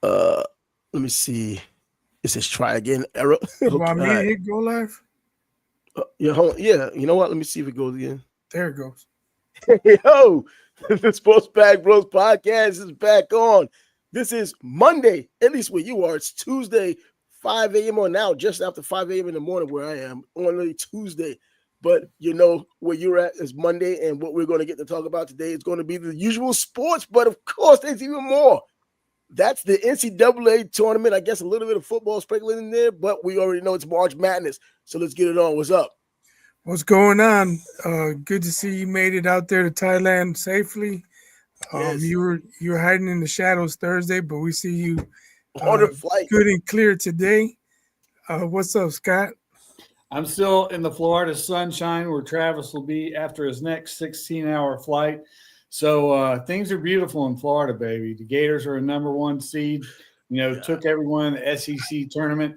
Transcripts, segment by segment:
Let me see. It says try again. Error. You want me to hit go live? Yeah. You know what? Let me see if it goes again. There it goes. Yo, the Sports Bag Bros podcast is back on. This is Monday, at least where you are. It's Tuesday, 5 a.m. or now, just after 5 a.m. in the morning where I am, only Tuesday. But you know where you're at is Monday, and what we're going to get to talk about today is going to be the usual sports, but of course, there's even more. That's the NCAA tournament. I guess a little bit of football sprinkling in there, but we already know it's March Maness. So let's get it on. What's up? What's going on? Good to see you made it out there to Thailand safely. Yes. You were hiding in the shadows Thursday, but we see you on a flight. Good and clear today. What's up, Scott? I'm still in the Florida sunshine where Travis will be after his next 16-hour flight. So things are beautiful in Florida, baby. The Gators are a number one seed. Took everyone in the SEC tournament.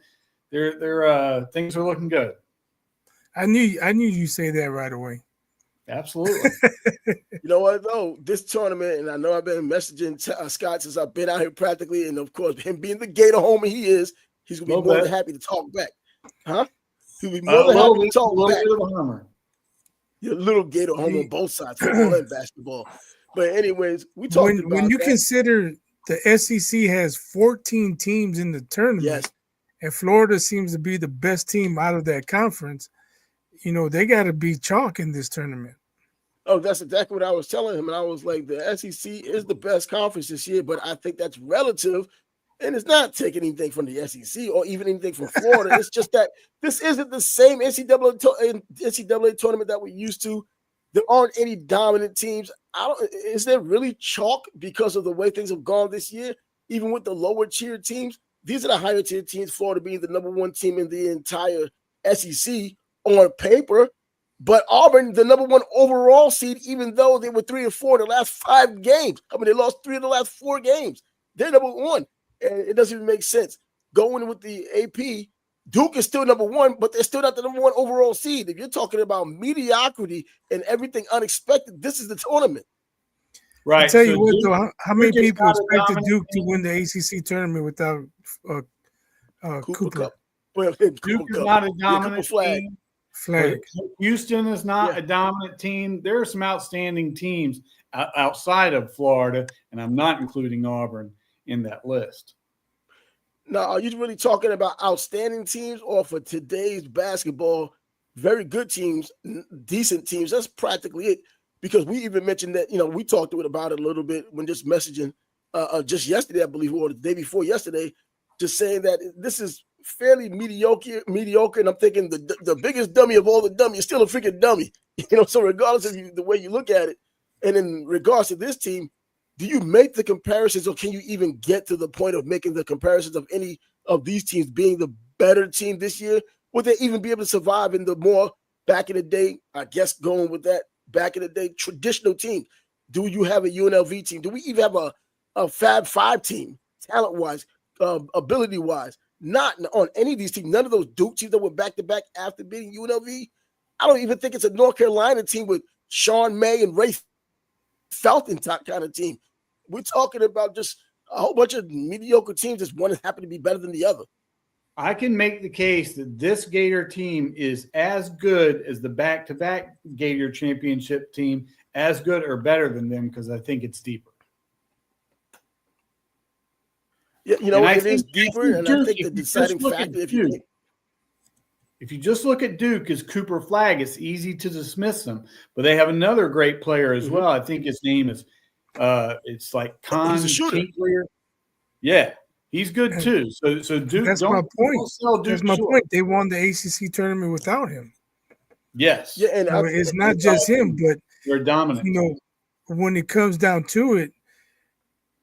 They're things are looking good. I knew you say that right away. Absolutely. You know what, though? This tournament, and I know I've been messaging Scott since I've been out here practically, and of course, him being the Gator homer he is, he's going to be more than happy to talk back. Huh? He'll be more than happy to talk back. You're a little Gator homer on both sides, football and basketball. But anyways, we talked about when you consider the SEC has 14 teams in the tournament, yes, and Florida seems to be the best team out of that conference, they got to be chalk in this tournament. Oh, that's exactly what I was telling him. And I was like, the SEC is the best conference this year, but I think that's relative. And it's not taking anything from the SEC or even anything from Florida. It's just that this isn't the same NCAA tournament that we're used to. There aren't any dominant teams. Is there really chalk because of the way things have gone this year? Even with the lower tier teams, these are the higher tier teams, Florida being the number one team in the entire SEC on paper. But Auburn, the number one overall seed, even though they were 3-4 in the last 5 games. I mean, they lost 3 of the last 4 games. They're number one. And it doesn't even make sense. Going with the AP, Duke is still number one, but they're still not the number one overall seed. If you're talking about mediocrity and everything unexpected, this is the tournament. Right. I tell you what, though, how many people expected Duke to win the ACC tournament without Cooper? Well, Duke is not a dominant team. Flag. Houston is not a dominant team. There are some outstanding teams outside of Florida, and I'm not including Auburn in that list. Now, are you really talking about outstanding teams, or for today's basketball, very good teams, decent teams? That's practically it. Because we even mentioned that, we talked about it a little bit when just messaging just yesterday, I believe, or the day before yesterday, just saying that this is fairly mediocre. And I'm thinking the biggest dummy of all the dummy is still a freaking dummy. So regardless of the way you look at it, and in regards to this team, do you make the comparisons, or can you even get to the point of making the comparisons of any of these teams being the better team this year? Would they even be able to survive in the more back in the day, I guess going with that, back in the day, traditional team? Do you have a UNLV team? Do we even have a Fab Five team, talent-wise, ability-wise? Not on any of these teams. None of those Duke teams that were back-to-back after beating UNLV. I don't even think it's a North Carolina team with Sean May and Ray Felton type kind of team. We're talking about just a whole bunch of mediocre teams. Just one happen to be better than the other. I can make the case that this Gator team is as good as the back-to-back Gator championship team, as good or better than them, because I think it's deeper. Yeah, it is deeper, and I think the deciding factor, if you just look at Duke as Cooper Flag, it's easy to dismiss them. But they have another great player as well. I think his name is it's like Con. He's a shooter. Tinkler. Yeah, he's good too. So Duke. That's my point. That's my point. They won the ACC tournament without him. Yes. Yeah, and it's not just him, but they're dominant. When it comes down to it,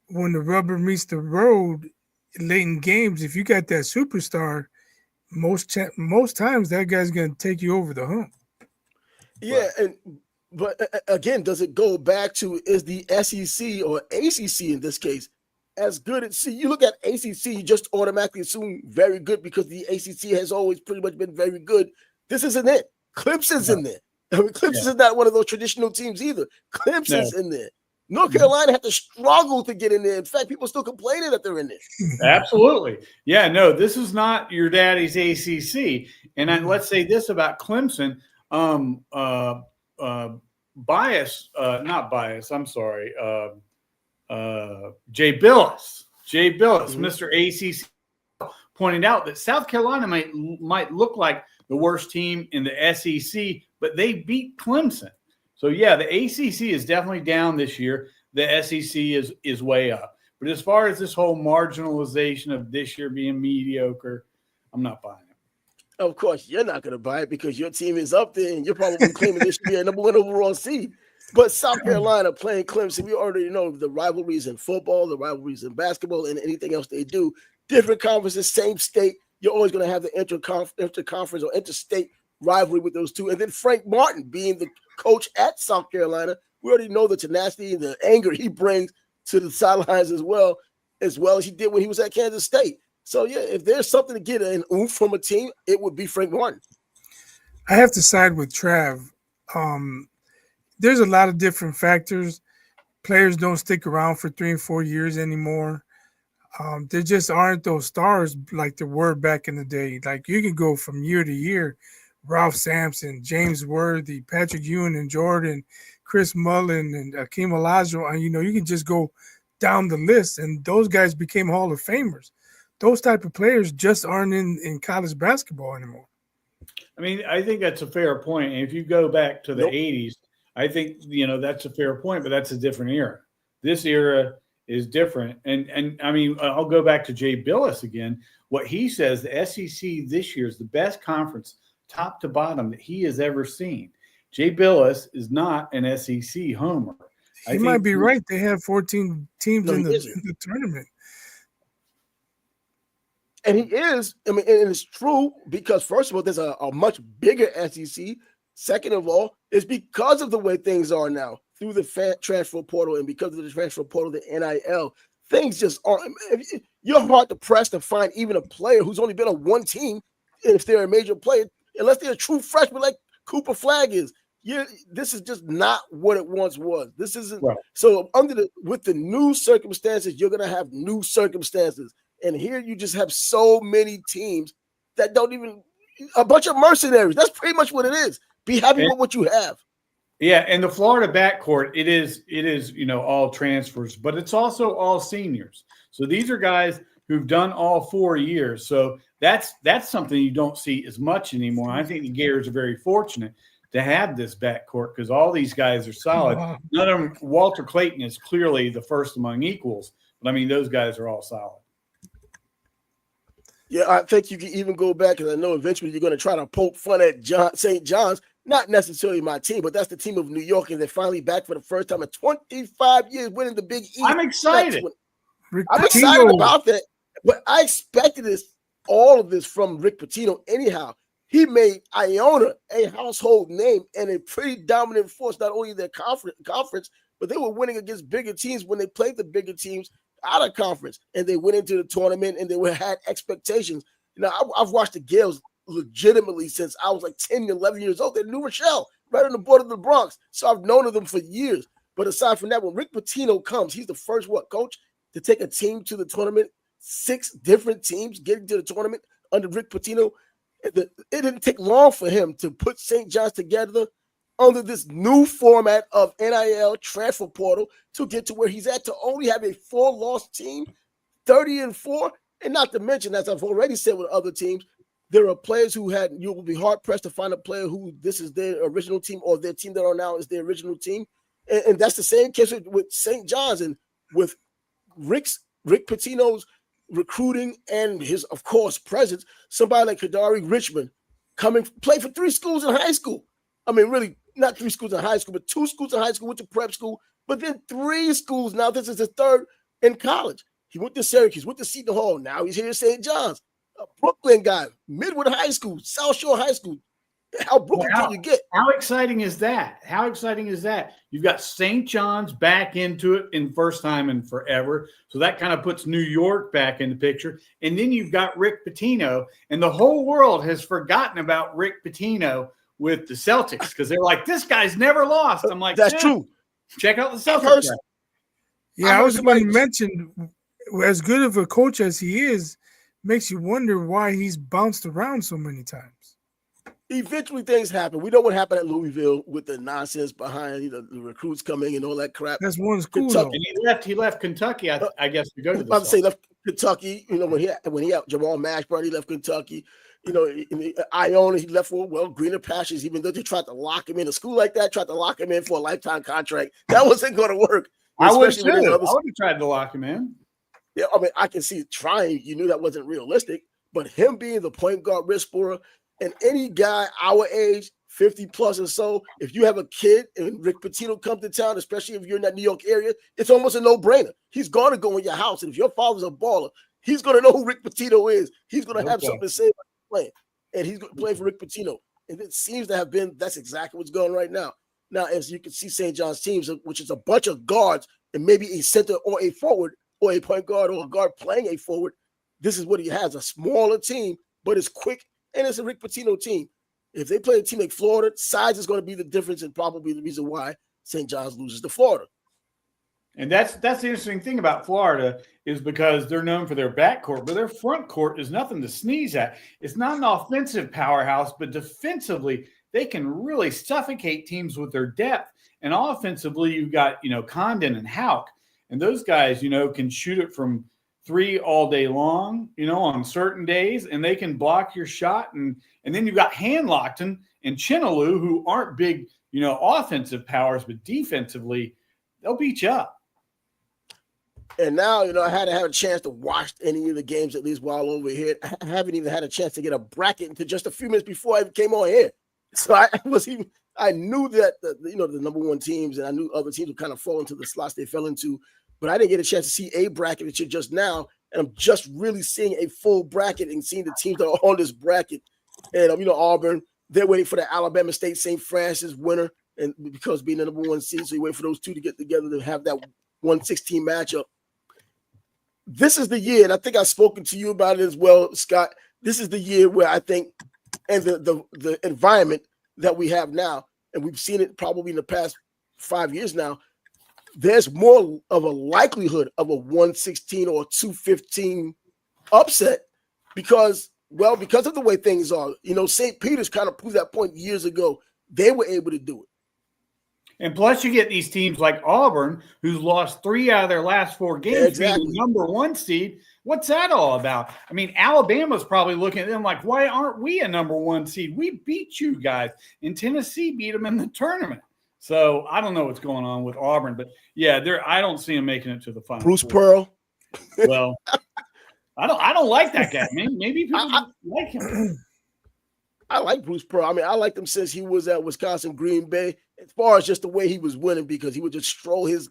when the rubber meets the road late in games, if you got that superstar, most times that guy's going to take you over the hump. Yeah, but again, does it go back to, is the SEC or ACC in this case as good as? See, you look at ACC, you just automatically assume very good because the ACC has always pretty much been very good. This isn't it. Clemson's in there. I mean, Clemson's is not one of those traditional teams either. Clemson's in there. North Carolina had to struggle to get in there. In fact, people are still complaining that they're in there. Absolutely. Yeah, no, this is not your daddy's ACC. And let's say this about Clemson. Not bias. I'm sorry. Jay Billis, Mr. ACC, pointed out that South Carolina might look like the worst team in the SEC, but they beat Clemson. So yeah, the ACC is definitely down this year. The SEC is way up. But as far as this whole marginalization of this year being mediocre, I'm not buying it. Of course, you're not going to buy it because your team is up there and you're probably claiming this should be a number 1 overall seed. But South Carolina playing Clemson, we already know the rivalries in football, the rivalries in basketball, and anything else they do. Different conferences, same state. You're always going to have the interconference or interstate rivalry with those two. And then Frank Martin being the coach at South Carolina, we already know the tenacity and the anger he brings to the sidelines as well as he did when he was at Kansas State. So, yeah, if there's something to get an oomph from a team, it would be Frank Martin. I have to side with Trav. There's a lot of different factors. Players don't stick around for 3 and 4 years anymore. There just aren't those stars like there were back in the day. Like you can go from year to year. Ralph Sampson, James Worthy, Patrick Ewing and Jordan, Chris Mullen and Akeem Olajuwon. And, you can just go down the list. And those guys became Hall of Famers. Those type of players just aren't in college basketball anymore. I mean, I think that's a fair point. And if you go back to the 80s, I think, that's a fair point, but that's a different era. This era is different. And I mean, I'll go back to Jay Billis again. What he says, the SEC this year is the best conference top to bottom that he has ever seen. Jay Billis is not an SEC homer. He might be right. They have 14 teams in the tournament. And he is, and it's true because, first of all, there's a much bigger SEC. Second of all, it's because of the way things are now through the transfer portal and because of the transfer portal, the NIL. Things just aren't. You're hard to press to find even a player who's only been on one team, if they're a major player, unless they're a true freshman like Cooper Flagg is. This is just not what it once was. This isn't. Right. So with the new circumstances, you're going to have new circumstances. And here you just have so many teams that don't even – a bunch of mercenaries. That's pretty much what it is. Be happy with what you have. Yeah, and the Florida backcourt, it is all transfers, but it's also all seniors. So these are guys who've done all 4 years. So that's something you don't see as much anymore. I think the Gators are very fortunate to have this backcourt because all these guys are solid. Wow. None of them – Walter Clayton is clearly the first among equals, but, I mean, those guys are all solid. Yeah, I think you can even go back, and I know eventually you're going to try to poke fun at St. John's. Not necessarily my team, but that's the team of New York, and they're finally back for the first time in 25 years winning the Big East. I'm excited. I'm excited about that, but I expected all of this from Rick Pitino anyhow. He made Iona a household name and a pretty dominant force, not only in their conference, but they were winning against bigger teams when they played the bigger teams out of conference, and they went into the tournament and they had expectations. I've watched the Gales legitimately since I was like 10, 11 years old. They're New Rochelle, right on the border of the Bronx. So I've known of them for years. But aside from that, when Rick Pitino comes, he's the first coach to take a team to the tournament. 6 different teams getting to the tournament under Rick Pitino. It didn't take long for him to put St. John's together under this new format of NIL transfer portal to get to where he's at, to only have a 4-loss team, 30-4, and not to mention, as I've already said with other teams, there are players you will be hard-pressed to find a player who this is their original team or their team that are now is their original team. And that's the same case with St. John's and with Rick Pitino's recruiting and his, of course, presence. Somebody like Kadari Richmond played for 3 schools in high school. I mean, really, not 3 schools in high school, but 2 schools in high school, went to prep school, but then 3 schools. Now this is his 3rd in college. He went to Syracuse, went to Seton Hall. Now he's here at St. John's. A Brooklyn guy, Midwood High School, South Shore High School. How Brooklyn can you get? How exciting is that? You've got St. John's back into it in first time in forever. So that kind of puts New York back in the picture. And then you've got Rick Pitino, and the whole world has forgotten about Rick Pitino with the Celtics because they're like, this guy's never lost. I'm like, that's true. Check out the Celtics. Yeah, I was going to mention, as good of a coach as he is, makes you wonder why he's bounced around so many times. Eventually, things happen. We know what happened at Louisville with the nonsense behind the recruits coming and all that crap. That's one school, though. And he left Kentucky, I guess, to go to the. I would say left Kentucky. You know, when he had Jamal Mashburn, he left Kentucky. You know, Iona, he left for greener pastures. Even though they tried to lock him in a school like that, tried to lock him in for a lifetime contract, that wasn't going to work. I would have tried to lock him in. Yeah, I mean, I can see trying. You knew that wasn't realistic, but him being the point guard risk scorer, and any guy our age, 50 plus or so, if you have a kid and Rick Pitino comes to town, especially if you're in that New York area, it's almost a no-brainer. He's going to go in your house, and if your father's a baller, he's going to know who Rick Pitino is. He's going to have something to say about playing, and he's going to play for Rick Pitino. And it seems to have been that's exactly what's going on right now. Now, as you can see, St. John's teams, which is a bunch of guards and maybe a center or a forward or a point guard or a guard playing a forward, this is what he has, a smaller team, but it's quick, and it's a Rick Pitino team. If they play a team like Florida, size is going to be the difference and probably the reason why St. John's loses to Florida. And that's the interesting thing about Florida is because they're known for their backcourt, but their front court is nothing to sneeze at. It's not an offensive powerhouse, but defensively, they can really suffocate teams with their depth. And offensively, you've got, Condon and Houck. And those guys, can shoot it from three all day long, on certain days, and they can block your shot. And then you've got Hanlockton and Chinaloo, who aren't big, offensive powers, but defensively, they'll beat you up. And now, I hadn't had a chance to watch any of the games, at least while over here. I haven't even had a chance to get a bracket until just a few minutes before I came on here. So I knew that the number one teams, and I knew other teams would kind of fall into the slots they fell into, but I didn't get a chance to see a bracket until just now, and I'm just really seeing a full bracket and seeing the teams that are on this bracket. And Auburn, they're waiting for the Alabama State St. Francis winner, and because being the number one seed, so you wait for those two to get together to have that 1-16 matchup. This is the year, and I think I've spoken to you about it as well, Scott. This is the year where I think, and the environment that we have now, and we've seen it probably in the past 5 years now, there's more of a likelihood of a 116 or 215 upset because of the way things are. St. Peter's kind of proved that point years ago. They were able to do it. And plus you get these teams like Auburn, who's lost 3 out of their last 4 games, being the number one seed. What's that all about? I mean, Alabama's probably looking at them like, why aren't we a number one seed? We beat you guys. And Tennessee beat them in the tournament. So I don't know what's going on with Auburn, but yeah, I don't see them making it to the final. Bruce Pearl. Well, I don't like that guy. Maybe people like him. I like Bruce Pearl. I mean, I liked him since he was at Wisconsin Green Bay, as far as just the way he was winning, because he would just stroll his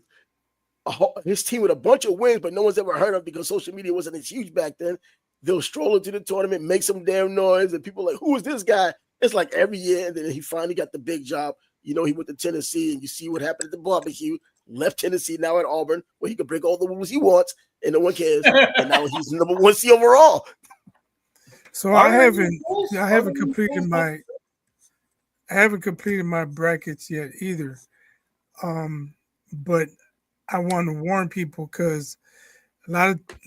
team with a bunch of wins, but no one's ever heard of because social media wasn't as huge back then. They'll stroll into the tournament, make some damn noise, and people are like, who is this guy? It's like every year, and then he finally got the big job. He went to Tennessee, and you see what happened at the barbecue. Left Tennessee, now at Auburn, where he can break all the rules he wants, and no one cares. And now he's the number one seed overall. So I haven't completed my brackets yet either. But I want to warn people because a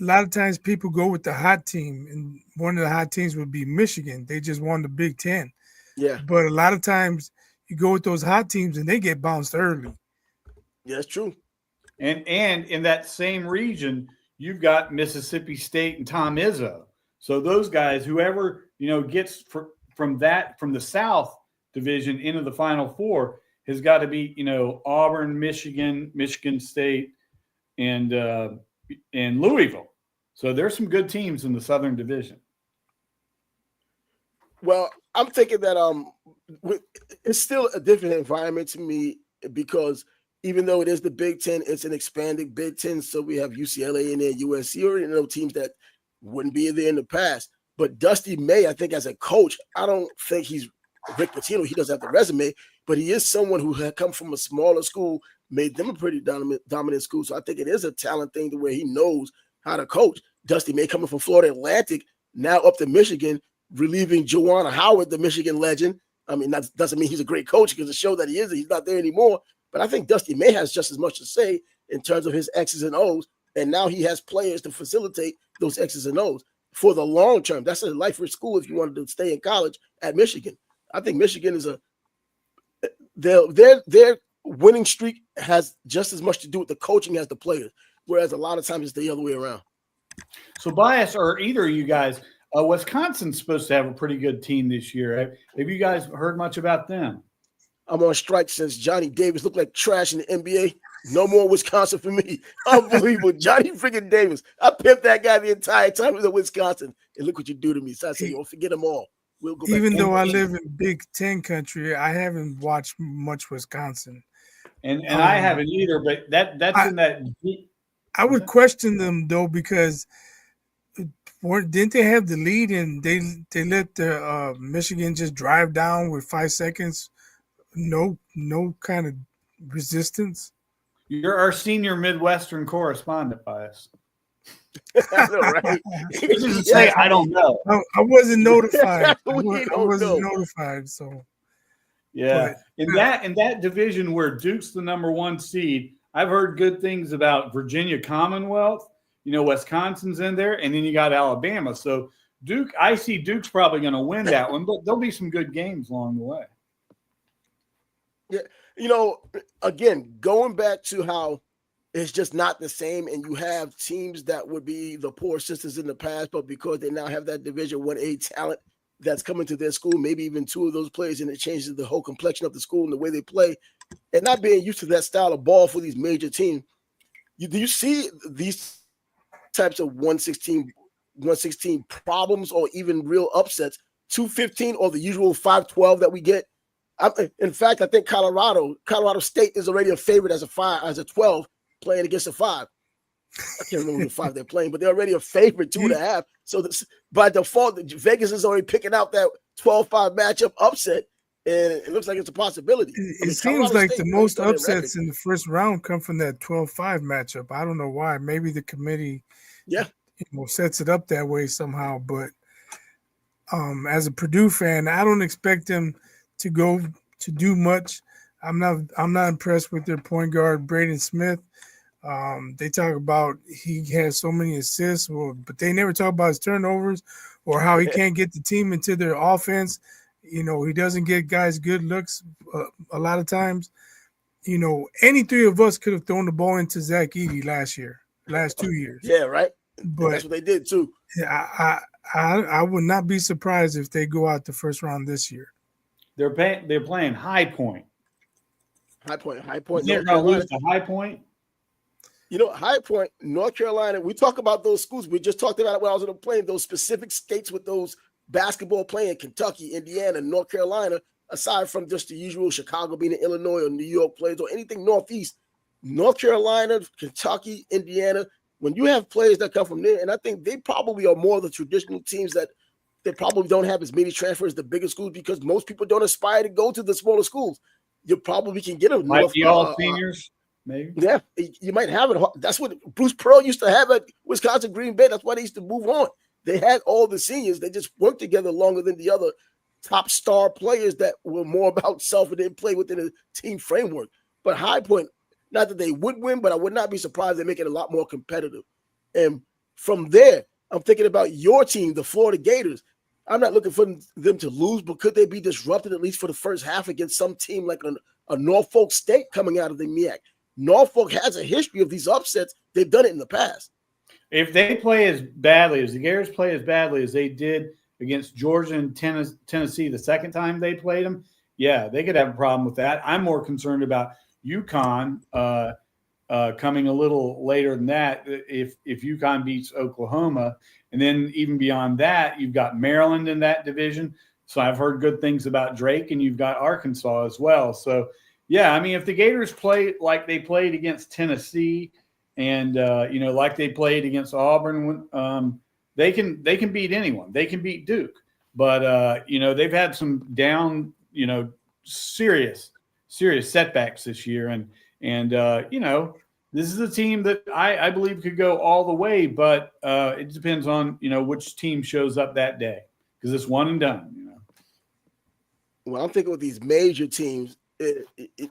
lot of times people go with the hot team, and one of the hot teams would be Michigan. They just won the Big Ten. Yeah. But a lot of times you go with those hot teams and they get bounced early. Yeah, that's true. And in that same region, you've got Mississippi State and Tom Izzo. So those guys, whoever gets from the South Division into the Final Four has got to be Auburn, Michigan State, and Louisville. So there's some good teams in the Southern Division. Well, I'm thinking that it's still a different environment to me because even though it is the Big Ten, it's an expanded Big Ten. So we have UCLA in there, USC, or teams that wouldn't be there in the past. But Dusty May, I think as a coach, I don't think he's Rick Pitino. He doesn't have the resume, but he is someone who had come from a smaller school, made them a pretty dominant school. So I think it is a talent thing to where he knows how to coach. Dusty May coming from Florida Atlantic, now up to Michigan, relieving Juwan Howard, the Michigan legend. I mean, that doesn't mean he's a great coach because it showed that he is. He's not there anymore. But I think Dusty May has just as much to say in terms of his X's and O's. And now he has players to facilitate those X's and O's for the long term. That's a life for school if you wanted to stay in college at Michigan. I think Michigan is their winning streak has just as much to do with the coaching as the players, whereas a lot of times it's the other way around. So, Bias, or either of you guys, Wisconsin's supposed to have a pretty good team this year. Have you guys heard much about them? I'm on strike since Johnny Davis looked like trash in the NBA. No more Wisconsin for me. Unbelievable. Johnny freaking Davis. I pimped that guy the entire time he was in Wisconsin. And look what you do to me. So I said, you'll forget them all. We'll go back. Even though I live in Big Ten country, I haven't watched much Wisconsin. And I haven't either, but that's in that. I would question them, though, because didn't they have the lead and they let the Michigan just drive down with 5 seconds? No kind of resistance. You're our senior Midwestern correspondent, Bias. I know, right? Say, I don't know. I wasn't notified. I wasn't notified. So, yeah. In that division where Duke's the number 1 seed, I've heard good things about Virginia Commonwealth. Wisconsin's in there, and then you got Alabama. So Duke, I see Duke's probably going to win that one, but there'll be some good games along the way. Yeah, again, going back to how it's just not the same, and you have teams that would be the poor sisters in the past, but because they now have that Division 1A talent that's coming to their school, maybe even 2 of those players, and it changes the whole complexion of the school and the way they play, and not being used to that style of ball for these major teams. Do you see these types of 116 problems or even real upsets, 215 or the usual 512 that we get? In fact, I think Colorado State is already a favorite as a 12 playing against a 5. I can't remember the 5 they're playing, but they're already a favorite 2.5. So by default, Vegas is already picking out that 12-5 matchup upset, and it looks like it's a possibility. It seems like the most upsets in the first round come from that 12-5 matchup. I don't know why. Maybe the committee sets it up that way somehow. But as a Purdue fan, I don't expect them to go to do much. I'm not impressed with their point guard, Braden Smith. They talk about he has so many assists, but they never talk about his turnovers or how he can't get the team into their offense. He doesn't get guys good looks a lot of times. Any 3 of us could have thrown the ball into Zach Edey last 2 years. Yeah, right. But that's what they did too. Yeah, I would not be surprised if they go out the first round this year. They're playing High Point. High Point. They're going to lose to High Point. High Point, North Carolina. We talk about those schools. We just talked about it when I was on the plane. Those specific states with those basketball playing, Kentucky, Indiana, North Carolina. Aside from just the usual Chicago being in Illinois or New York players or anything Northeast, North Carolina, Kentucky, Indiana. When you have players that come from there, and I think they probably are more of the traditional teams that they probably don't have as many transfers as the bigger schools because most people don't aspire to go to the smaller schools. You probably can get them. Might be all seniors, maybe. Yeah, you might have it. That's what Bruce Pearl used to have at Wisconsin Green Bay. That's why they used to move on. They had all the seniors. They just worked together longer than the other top star players that were more about self and didn't play within a team framework. But High Point, not that they would win, but I would not be surprised they make it a lot more competitive. And from there, I'm thinking about your team, the Florida Gators. I'm not looking for them to lose, but could they be disrupted at least for the first half against some team like a Norfolk State coming out of the MEAC? Norfolk has a history of these upsets. They've done it in the past. If they play as badly, as the Gators play as badly as they did against Georgia and Tennessee the second time they played them, yeah, they could have a problem with that. I'm more concerned about UConn coming a little later than that if UConn beats Oklahoma. And then even beyond that, you've got Maryland in that division. So I've heard good things about Drake, and you've got Arkansas as well. So, yeah, I mean, if the Gators play like they played against Tennessee and, like they played against Auburn, they can beat anyone. They can beat Duke. But, they've had some down, serious setbacks this year. And this is a team that I believe could go all the way, but it depends on, which team shows up that day because it's one and done. Well, I'm thinking with these major teams,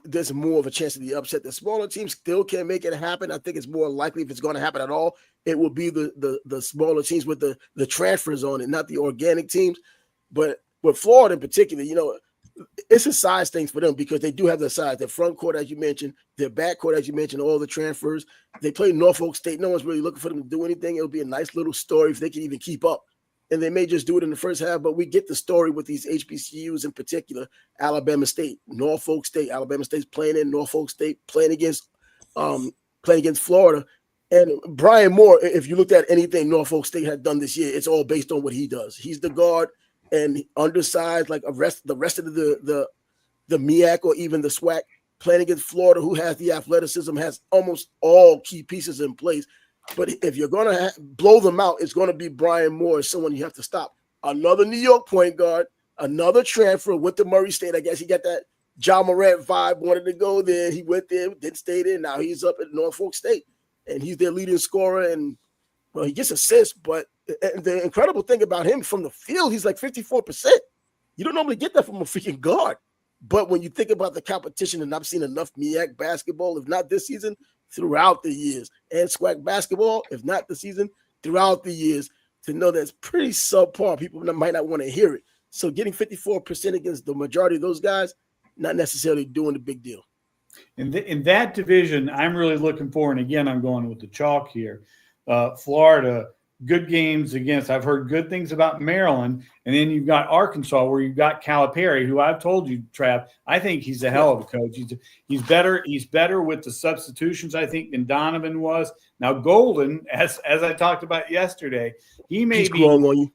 there's more of a chance of the upset. The smaller teams still can make it happen. I think it's more likely, if it's going to happen at all, it will be the smaller teams with the transfers on it, not the organic teams. But with Florida in particular, it's a size thing for them because they do have the size. Their front court, as you mentioned, their back court, as you mentioned, all the transfers. They play Norfolk State. No one's really looking for them to do anything. It'll be a nice little story if they can even keep up. And they may just do it in the first half, but we get the story with these HBCUs in particular. Alabama State, Norfolk State. Alabama State's playing in Norfolk State, playing against Florida. And Brian Moore, if you looked at anything Norfolk State had done this year, it's all based on what he does. He's the guard and undersized like the rest of the MEAC or even the SWAC, playing against Florida, who has the athleticism, has almost all key pieces in place. But if you're going to blow them out, it's going to be Brian Moore, someone you have to stop. Another New York point guard, another transfer, went to Murray State. I guess he got that John Morant vibe, wanted to go there. He went there, didn't stay there. Now he's up at Norfolk State, and he's their leading scorer. And, well, he gets assists, but the incredible thing about him from the field, he's like 54%. You don't normally get that from a freaking guard. But when you think about the competition, and I've seen enough MEAC basketball, if not this season, throughout the years, and SWAC basketball, if not the season, throughout the years, to know that's pretty subpar. People might not want to hear it. So getting 54% against the majority of those guys, not necessarily doing the big deal. In that division, I'm really looking for, and again, I'm going with the chalk here, Florida, good games against. I've heard good things about Maryland, and then you've got Arkansas, where you've got Calipari, who I've told you, Trav, I think he's a hell of a coach. He's better. He's better with the substitutions, I think, than Donovan was. Now Golden, as I talked about yesterday, he's growing on you.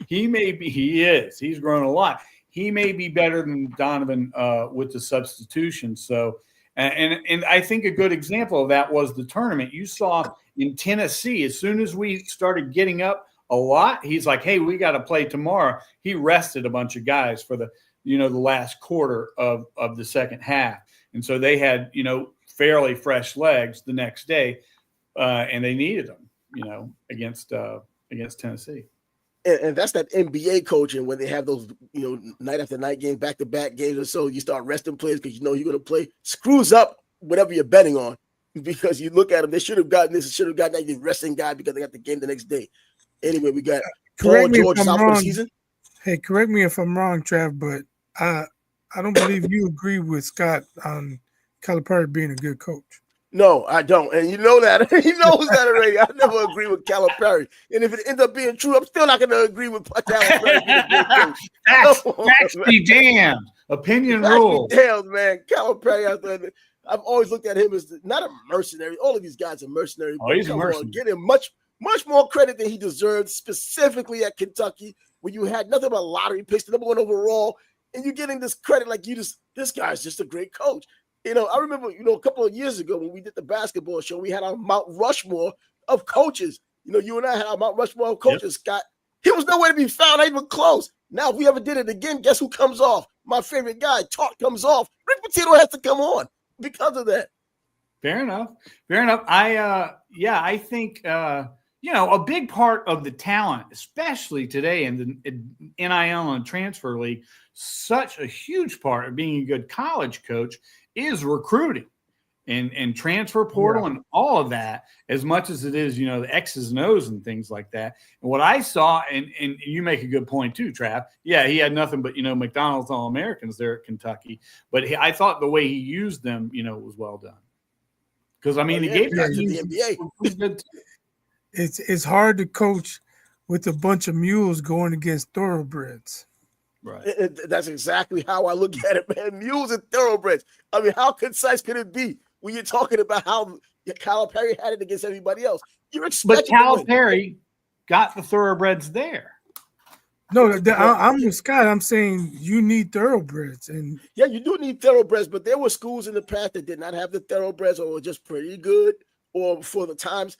He is. He's grown a lot. He may be better than Donovan with the substitutions. So, and I think a good example of that was the tournament you saw in Tennessee. As soon as we started getting up a lot, he's like, hey, we got to play tomorrow. He rested a bunch of guys for the last quarter of the second half. And so they had, fairly fresh legs the next day, and they needed them, against Tennessee. And that's that NBA coaching when they have those, night after night games, back-to-back games or so. You start resting players because you're going to play. Screws up whatever you're betting on. Because you look at them, they should have gotten this, should have gotten that resting guy because they got the game the next day. Anyway, we got Paul George out for the season. Hey, correct me if I'm wrong, Trav, but I don't believe you agree with Scott on Calipari being a good coach. No, I don't. And you know that. He knows that already. I never agree with Calipari. And if it ends up being true, I'm still not going to agree with Calipari being a good coach. Facts be damned. Opinion rule. Damn, man. Calipari out there. I've always looked at him as not a mercenary. All of these guys are mercenaries. Oh, he's a mercenary. Get him much more credit than he deserves, specifically at Kentucky, where you had nothing but lottery picks, the number one overall, and you're getting this credit like this guy's just a great coach. I remember, a couple of years ago when we did the basketball show, we had our Mount Rushmore of coaches. You and I had our Mount Rushmore of coaches, yep. Scott. He was nowhere to be found, not even close. Now, if we ever did it again, guess who comes off? My favorite guy, Talk comes off. Rick Pitino has to come on because of that. Fair enough. I think, a big part of the talent, especially today in the NIL and transfer league, such a huge part of being a good college coach is recruiting and transfer portal and all of that, as much as it is, the X's and O's and things like that. And what I saw, and you make a good point too, Trav. Yeah, he had nothing but, McDonald's All-Americans there at Kentucky. But I thought the way he used them, was well done. Because, he gave that to the NBA. It's hard to coach with a bunch of mules going against thoroughbreds. Right. That's exactly how I look at it, man. Mules and thoroughbreds. How concise could it be when you're talking about how Calipari had it against everybody else? But Calipari got the thoroughbreds there. No, I'm with Scott. I'm saying you need thoroughbreds, and yeah, you do need thoroughbreds. But there were schools in the past that did not have the thoroughbreds, or were just pretty good, or for the times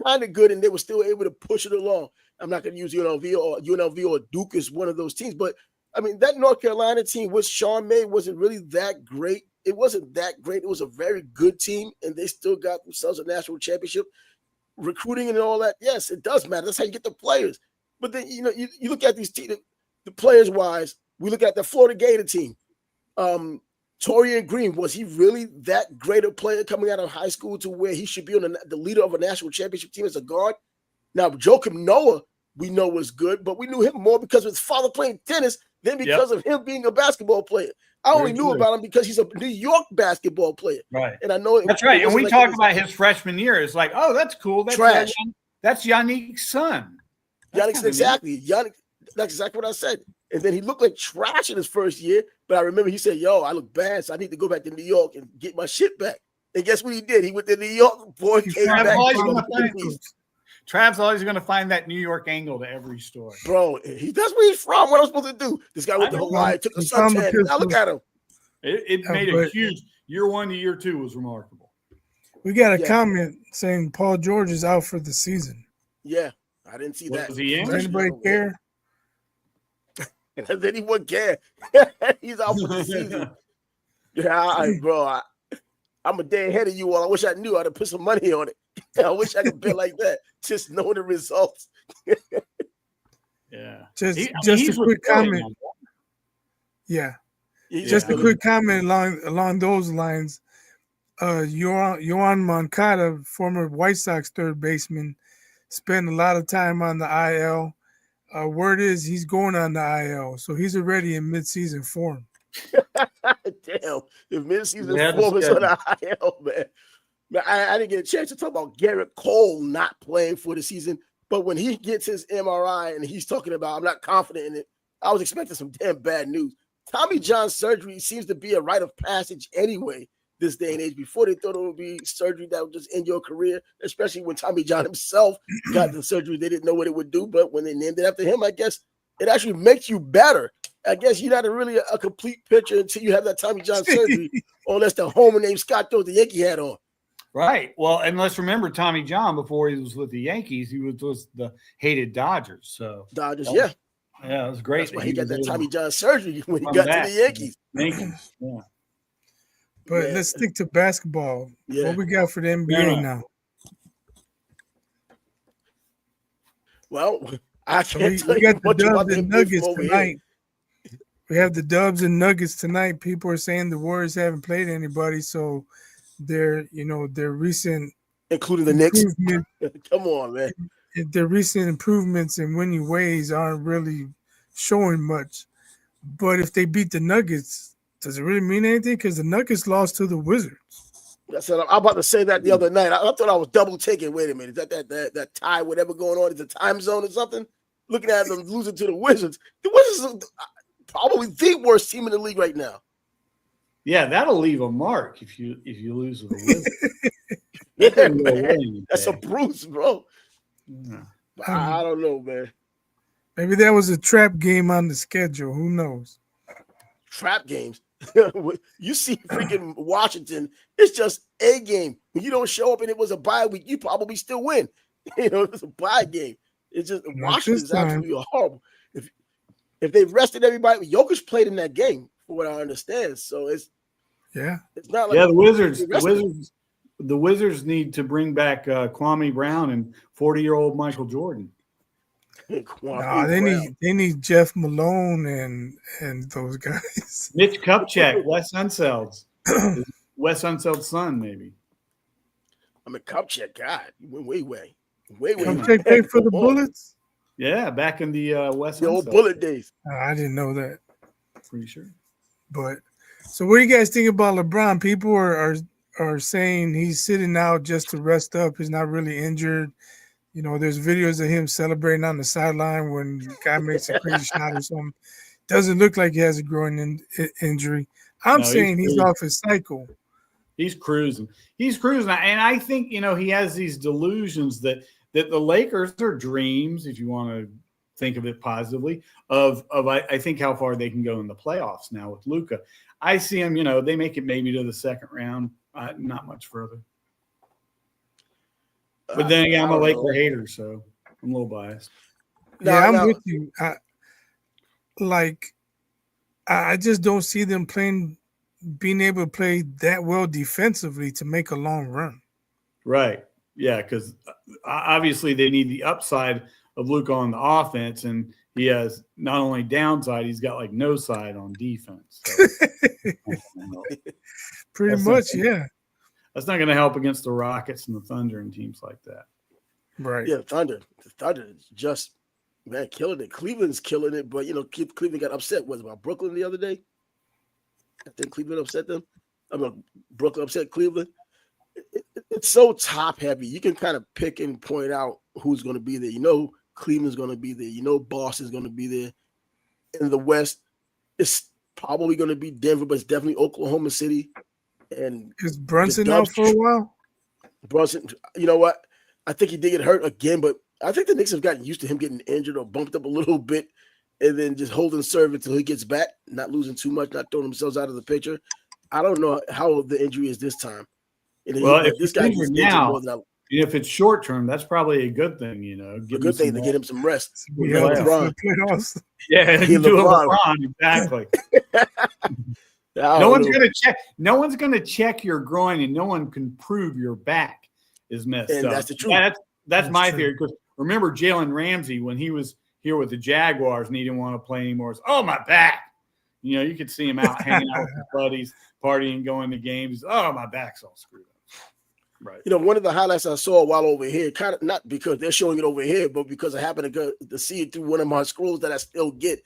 kind of good, and they were still able to push it along. I'm not going to use UNLV or Duke as one of those teams, but that North Carolina team with Sean May wasn't really that great. It wasn't that great. It was a very good team, and they still got themselves a national championship. Recruiting and all that, yes, it does matter. That's how you get the players. But then, you look at these teams, the players-wise, we look at the Florida Gator team. Torian Green, was he really that great a player coming out of high school to where he should be on the leader of a national championship team as a guard? Now, Joakim Noah, we know was good, but we knew him more because of his father playing tennis than because of him being a basketball player. I only knew about him because he's a New York basketball player. Right. And I know that's right. And we talked about his freshman year. It's like, oh, that's cool. That's trash. That's Yannick's son. Yannick's exactly. Yannick, that's exactly what I said. And then he looked like trash in his first year. But I remember he said, yo, I look bad, so I need to go back to New York and get my shit back. And guess what he did? He went to New York, boy, came back. Trav's always going to find that New York angle to every story. Bro, that's where he's from. What am I supposed to do? This guy went to Hawaii, took a suntan. Now look at him. It made a huge year 1 to year 2 was remarkable. We got a comment saying Paul George is out for the season. Yeah, I didn't see that. Was he in? Does anybody care? Does anyone care? He's out for the season. Bro, I'm a day ahead of you all. I wish I knew. I'd have put some money on it. I wish I could bet like that. Just knowing the results. Yeah. Just a quick comment. Yeah. Just a quick comment along those lines. Yohan Moncada, former White Sox third baseman, spent a lot of time on the IL. Word is he's going on the IL, so he's already in midseason form. Damn, if midseason form is on the IL, man. I didn't get a chance to talk about Garrett Cole not playing for the season, but when he gets his MRI and he's talking about, I'm not confident in it, I was expecting some damn bad news. Tommy John surgery seems to be a rite of passage anyway this day and age. Before they thought it would be surgery that would just end your career, especially when Tommy John himself got the surgery. They didn't know what it would do, but when they named it after him, I guess it actually makes you better. I guess you're not really a complete pitcher until you have that Tommy John surgery, unless the homer named Scott throws the Yankee hat on. Right. Well, and let's remember Tommy John, before he was with the Yankees, he was with the hated Dodgers. So Dodgers, yeah, it was great. That's why he got that Tommy John surgery when he got to the Yankees. Yeah. But let's stick to basketball. What we got for the NBA now? Well, I can't we got the Dubs and Nuggets tonight. We have the Dubs and Nuggets tonight. People are saying the Warriors haven't played anybody, so their recent, including the Knicks. Come on, man. Their recent improvements in winning ways aren't really showing much. But if they beat the Nuggets, does it really mean anything? Because the Nuggets lost to the Wizards. That's what I'm about to say that the other night. I thought I was double taking. Wait a minute, is that tie, whatever going on, is a time zone or something? Looking at them losing to the Wizards. The Wizards are probably the worst team in the league right now. Yeah, that'll leave a mark if you lose with the Wizards. Yeah, man. That's a bruise, bro. Yeah. I don't know, man. Maybe that was a trap game on the schedule. Who knows? Trap games. You see freaking Washington, it's just a game. When you don't show up and it was a bye week, you probably still win. It's a bye game. It's just Washington is absolutely horrible. If they rested everybody, Jokic played in that game, for what I understand. So it's not like the Wizards need to bring back Kwame Brown and 40-year-old Michael Jordan. They need Jeff Malone and those guys. Mitch Kupchak, Wes Unseld's son, maybe. I mean, Kupchak, God, you went way. Kupchak played for the Bullets? Yeah, back in the Wes the old Bullet days. I didn't know that. Pretty sure. But so what do you guys think about LeBron? People are saying he's sitting out just to rest up. He's not really injured. You know, there's videos of him celebrating on the sideline when the guy makes a crazy shot or something. Doesn't look like he has a groin injury. I'm saying he's off his cycle. He's cruising. And I think, he has these delusions that the Lakers are dreams, if you want to think of it positively, of I think how far they can go in the playoffs now with Luka. I see them, they make it maybe to the second round, not much further. But then again, I'm a Laker hater, so I'm a little biased. I'm with you. I just don't see them being able to play that well defensively to make a long run. Right. Yeah, because obviously they need the upside of Luka on the offense, and he has not only downside, he's got like no side on defense. So, Pretty much, yeah. That's not going to help against the Rockets and the Thunder and teams like that. Right. Yeah, the Thunder is just, man, killing it. Cleveland's killing it, but, Cleveland got upset. Was about Brooklyn the other day? I think Cleveland upset them. Brooklyn upset Cleveland. It's so top heavy. You can kind of pick and point out who's going to be there. Cleveland's going to be there. Boston's going to be there. In the West, it's probably going to be Denver, but it's definitely Oklahoma City. And is Brunson out for a while? Brunson, you know what? I think he did get hurt again, but I think the Knicks have gotten used to him getting injured or bumped up a little bit and then just holding serve until he gets back, not losing too much, not throwing themselves out of the picture. I don't know how the injury is this time. And if this guy gets now, more than if it's short term, that's probably a good thing. a good thing to get him some rest. Yeah, LeBron. Yeah, He do LeBron. LeBron exactly. No one's gonna check your groin, and no one can prove your back is messed up. That's the truth. That's my theory. Because remember Jalen Ramsey when he was here with the Jaguars and he didn't want to play anymore. It's, oh, my back. You could see him out hanging out with his buddies, partying, going to games. Oh, my back's all screwed up. Right. One of the highlights I saw while over here, kind of not because they're showing it over here, but because I happened to see it through one of my scrolls that I still get,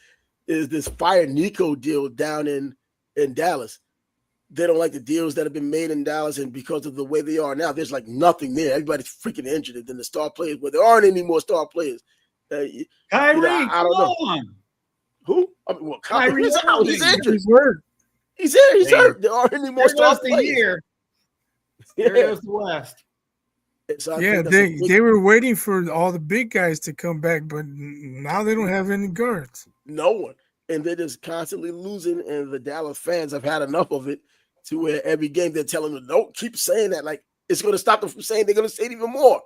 is this Fire Nico deal down in Dallas. They don't like the deals that have been made in Dallas, and because of the way they are now, there's like nothing there. Everybody's freaking injured, and then the star players, but there aren't any more star players. Kyrie, I don't know. On. Who? Kyrie's out. He's injured. He's hurt. He's there. He's hurt. There aren't any more star players. There goes the West. So they were waiting for all the big guys to come back, but now they don't have any guards. No one. And they're just constantly losing, and the Dallas fans have had enough of it to where every game they're telling them, don't keep saying that. Like, it's going to stop them from saying they're going to say it even more.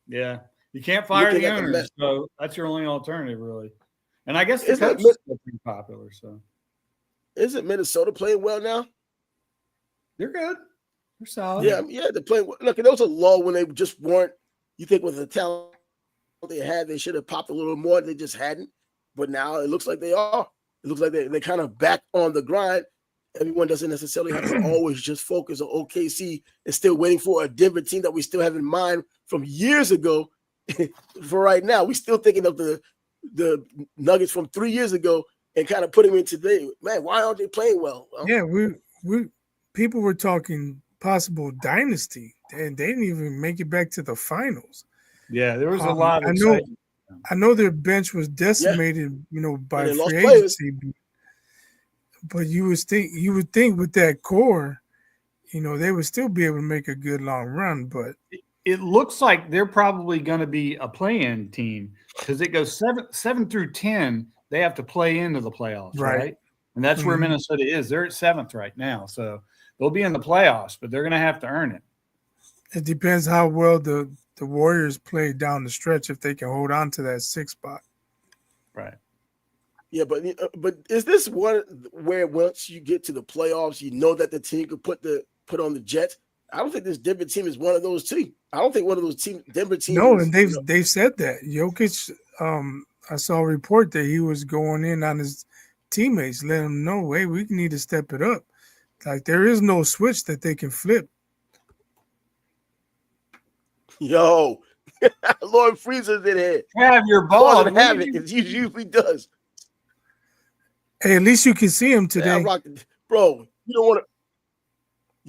Yeah. You can't fire the owners, so that's your only alternative, really. And I guess the coach is still pretty popular. So, isn't Minnesota playing well now? They're good. They're solid. Yeah, they're playing well. Look, there was a lull when they just weren't. You think with the talent they had, they should have popped a little more, and they just hadn't. But now it looks like they are. It looks like they're kind of back on the grind. Everyone doesn't necessarily have to always just focus on OKC and still waiting for a Denver team that we still have in mind from years ago. For right now, we still thinking of the Nuggets from 3 years ago and kind of putting them in today. Man, why aren't they playing well? Yeah, we people were talking possible dynasty, and they didn't even make it back to the finals. Yeah, there was a lot of I know their bench was decimated, by free agency. But you would think with that core, they would still be able to make a good long run. But it looks like they're probably going to be a play-in team because it goes 7 through 10. They have to play into the playoffs, right? And that's where Minnesota is. They're at 7th right now, so they'll be in the playoffs, but they're going to have to earn it. It depends how well the Warriors play down the stretch if they can hold on to that 6th spot. Right. Yeah, but is this one where once you get to the playoffs, that the team could put on the Jets? I don't think this Denver team is one of those two. I don't think one of those Denver teams. No, and they've said that. Jokic, I saw a report that he was going in on his teammates, letting them know, hey, we need to step it up. Like there is no switch that they can flip. Yo, Lord Freezer's in here. Have your ball. Have it, as he usually does. Hey, at least you can see him today. Bro, you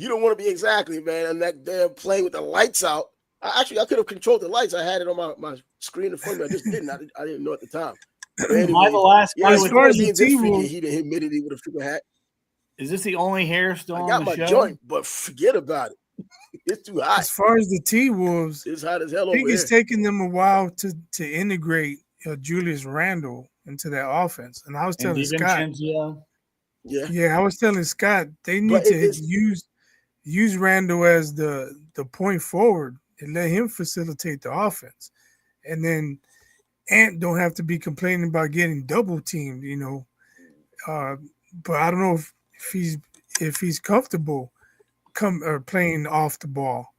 don't want to be exactly, man. And that they're playing with the lights out. I could have controlled the lights. I had it on my screen in front of me. I just didn't. I didn't know at the time. Anyway, Am I the last guy as far as the team, he admitted he would have figured hat. Is this the only hair still on the show? I got my joint, but forget about it. It's too hot. As far as the T-Wolves, it's hot as hell over I think here. it's taking them a while to integrate Julius Randle into their offense. And I was telling Scott, I was telling Scott they need to use Randle as the point forward and let him facilitate the offense, and then Ant don't have to be complaining about getting double teamed, But I don't know if he's comfortable playing off the ball.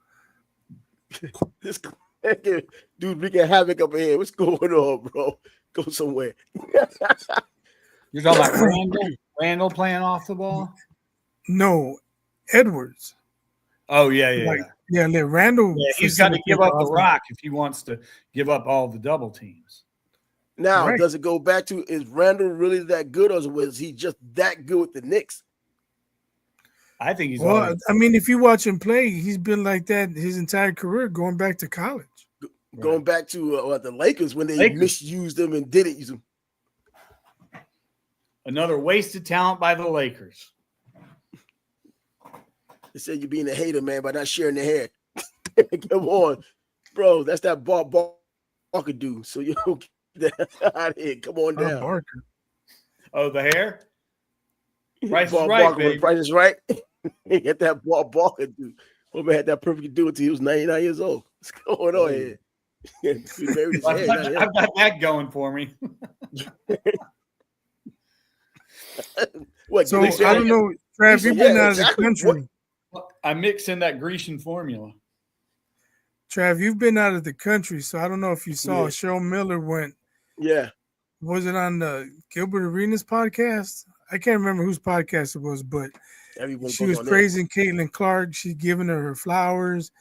Dude, wreaking havoc up in here. What's going on, bro? Go somewhere. You're talking about Randall playing off the ball? No, Edwards. Oh, yeah. Let Randall. Yeah, he's got to give up the rock if he wants to give up all the double teams. Now, does it go back to, is Randall really that good, or was he just that good with the Knicks? I think he's I mean, if you watch him play, he's been like that his entire career, going back to college. Going back to the Lakers when they misused him and didn't use him. Another wasted talent by the Lakers. They said you're being a hater, man, by not sharing the hair. Come on, bro. That's that Barker dude. So you don't get that out of here. Come on down. Barker. Oh, the hair? Price is right, Barker, baby. Price is right. Get that Barker dude. Over had that perfect dude until he was 99 years old. What's going on here? I've got that going for me. What? So I don't know, Trav. You've been out of the country. I mix in that Grecian formula. Trav, you've been out of the country, so I don't know if you saw. Cheryl Miller went. Yeah. Was it on the Gilbert Arenas podcast? I can't remember whose podcast it was, but she was praising Caitlin Clark. She's giving her flowers,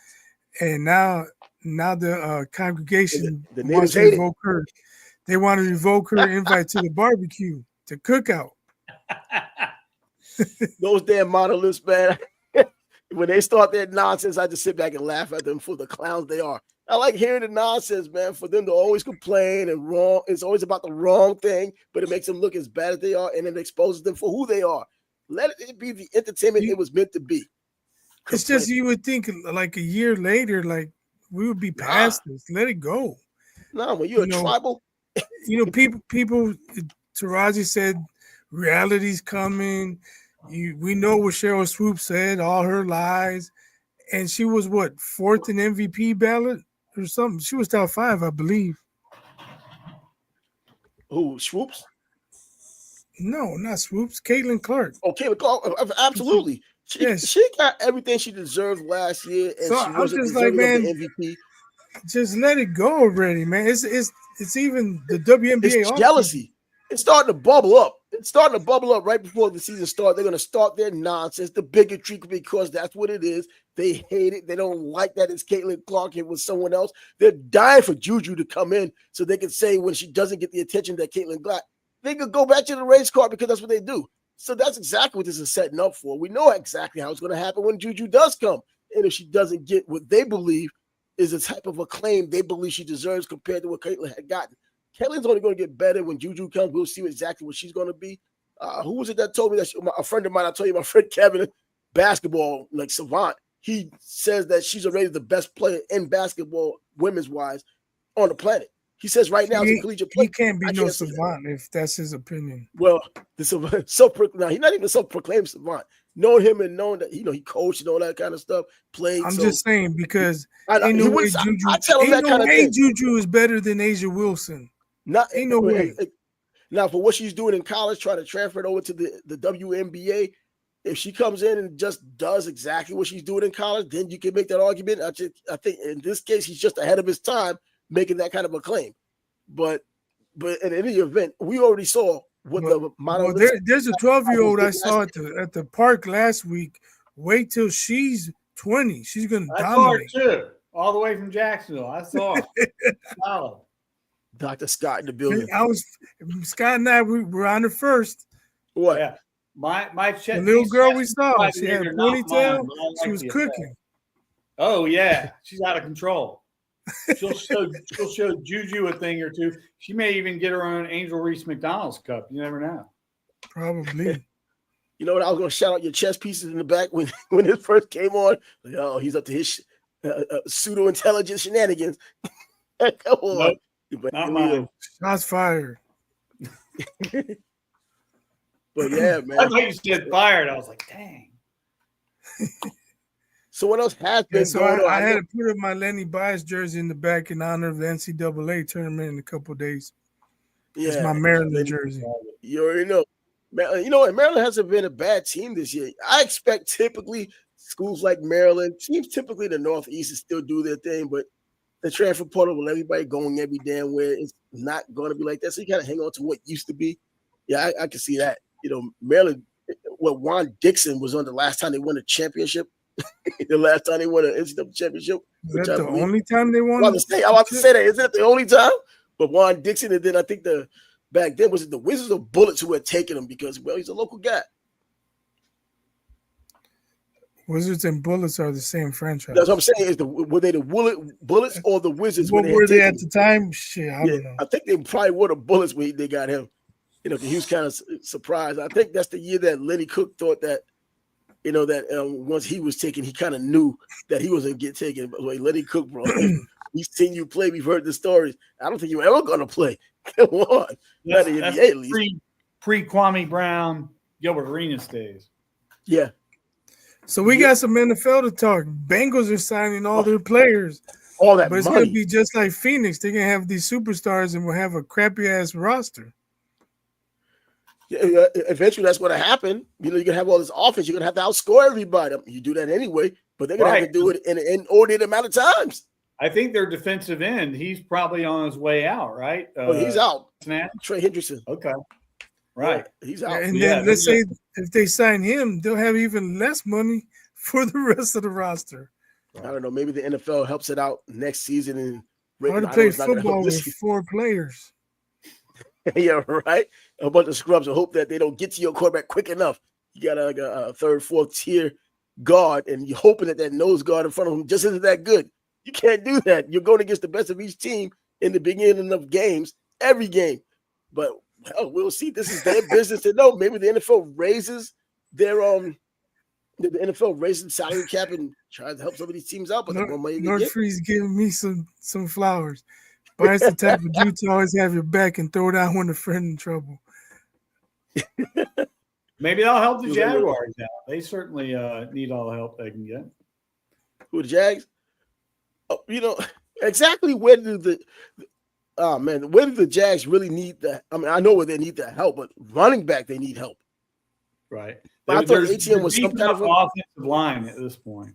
and now the congregation wants to revoke her. They want to revoke her invite to the barbecue, to cookout. Those damn monoliths, man. When they start their nonsense, I just sit back and laugh at them for the clowns they are. I like hearing the nonsense, man, for them to always complain and wrong. It's always about the wrong thing, but it makes them look as bad as they are, and it exposes them for who they are. Let it be the entertainment it was meant to be. It's just, you would think like a year later, like we would be past this. Let it go. No, when you're a tribal. People, Taraji said reality's coming. We know what Cheryl Swoop said, all her lies. And she was what, 4th in MVP ballot or something? She was top 5, I believe. Who, Swoops? No, not Swoops. Caitlin Clark. Oh, Caitlin Clark, absolutely. She got everything she deserved last year, and so she wasn't deserving of the MVP. Just let it go already, man. It's even the WNBA. It's jealousy. It's starting to bubble up. It's starting to bubble up right before the season starts. They're going to start their nonsense, the bigotry, because that's what it is. They hate it. They don't like that it's Caitlin Clark. It was someone else. They're dying for Juju to come in so they can say when she doesn't get the attention that Caitlin got, they could go back to the race car because that's what they do. So that's exactly what this is setting up for. We know exactly how it's going to happen when Juju does come. And if she doesn't get what they believe is the type of acclaim they believe she deserves compared to what Caitlin had gotten. Caitlin's only going to get better when Juju comes. We'll see exactly what she's going to be. Who was it that told me that? A friend of mine, I told you, my friend Kevin, basketball, like savant. He says that she's already the best player in basketball, women's wise, on the planet. He says right now, he can't be no savant if that's his opinion. Well, he's not even a self-proclaimed savant. Knowing him and knowing that he coached and all that kind of stuff, played. I'm just saying because ain't no way Juju is better than Asia Wilson. Ain't no way. Now, for what she's doing in college, trying to transfer it over to the WNBA, if she comes in and just does exactly what she's doing in college, then you can make that argument. I think in this case, he's just ahead of his time making that kind of a claim. But in any event, we already saw what the model. There's a 12-year-old I saw at the park last week. Wait till she's 20. She's going to dominate. I saw her too, all the way from Jacksonville. I saw her. Solid. Dr. Scott in the building. Scott and I were on the first. What? Yeah. My the little girl we saw, she had a ponytail. She was cooking. Oh yeah, she's out of control. She'll show Juju a thing or two. She may even get her own Angel Reese McDonald's cup. You never know. Probably. You know what? I was going to shout out your chess pieces in the back when it first came on. Like, oh, he's up to his pseudo intelligence shenanigans. Come on. Nope. But not mine. Shots fired. But yeah, man. I thought you said fired. I was like, dang. So what else has been going on? I had to put up my Lenny Bias jersey in the back in honor of the NCAA tournament in a couple of days. Yeah, it's my Maryland jersey. You already know. You know what? Maryland hasn't been a bad team this year. I expect typically schools like Maryland, teams typically in the Northeast still do their thing, but the transfer portal with everybody going every damn where, it's not going to be like that. So you got to hang on to what used to be. Yeah, I can see that. Maryland, Juan Dixon was on the last time they won a championship. The last time they won an NCAA championship. Is that the only time they won? I'm about to say that. Is that the only time? But Juan Dixon, and then I think back then, was it the Wizards or Bullets who had taken him because, well, he's a local guy. Wizards and Bullets are the same franchise. That's what I'm saying. Were they the Bullets or the Wizards? What were they at the time? Shit, I don't know. I think they probably were the Bullets when they got him. He was kind of surprised. I think that's the year that Lenny Cook thought that, once he was taken, he kind of knew that he wasn't going to get taken. But Lenny Cook, bro, we've seen you play. We've heard the stories. I don't think you're ever going to play. Come on. Not in the NBA, at least. Pre-Kwame Brown, Gilbert Arenas days. Yeah. So we got some NFL to talk. Bengals are signing all their players. All that but it's going to be just like Phoenix. They're going to have these superstars and we'll have a crappy-ass roster. Yeah, eventually that's going to happen. You're going to have all this offense. You're going to have to outscore everybody. You do that anyway, but they're going to have to do it in an inordinate amount of times. I think their defensive end, he's probably on his way out, right? He's out. Snap? Trey Hendrickson. Okay. Right. Yeah, he's out. And then let's say if they sign him, they'll have even less money for the rest of the roster. I don't know. Maybe the NFL helps it out next season. And hard to play football with 4 players. Yeah, right. A bunch of scrubs and hope that they don't get to your quarterback quick enough. You got a third, fourth tier guard, and you're hoping that nose guard in front of him just isn't that good. You can't do that. You're going against the best of each team in the beginning of games, every game. But we'll see. This is their business to know. Maybe the NFL raises their the NFL raises the salary cap and tries to help some of these teams out. But the more money they get, Free's giving me some flowers. Bryce the type of dude to always have your back and throw down when a friend in trouble. Maybe that'll help the Jaguars out. They certainly need all the help they can get. Who, the Jags? Exactly where do the Jags really need that? I mean, I know where they need that help, but running back, they need help. Right. But I thought ATM was some kind of offensive line at this point.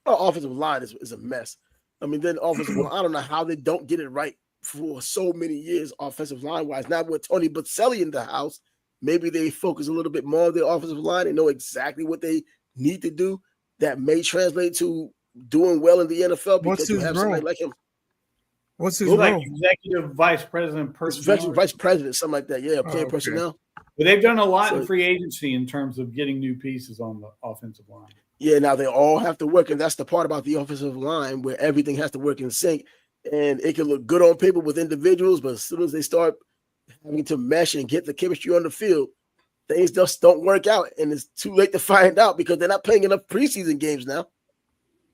Offensive line is a mess. I mean, then offensive line, I don't know how they don't get it right for so many years, offensive line-wise. Now with Tony Boselli in the house, maybe they focus a little bit more on their offensive line and know exactly what they need to do. That may translate to doing well in the NFL because you have somebody like him. What's his role? Like executive vice president, personnel. Vice president, something like that. Yeah, player personnel. But they've done a lot in free agency in terms of getting new pieces on the offensive line. Yeah, now they all have to work, and that's the part about the offensive line where everything has to work in sync. And it can look good on paper with individuals, but as soon as they start having to mesh and get the chemistry on the field, things just don't work out, and it's too late to find out because they're not playing enough preseason games now.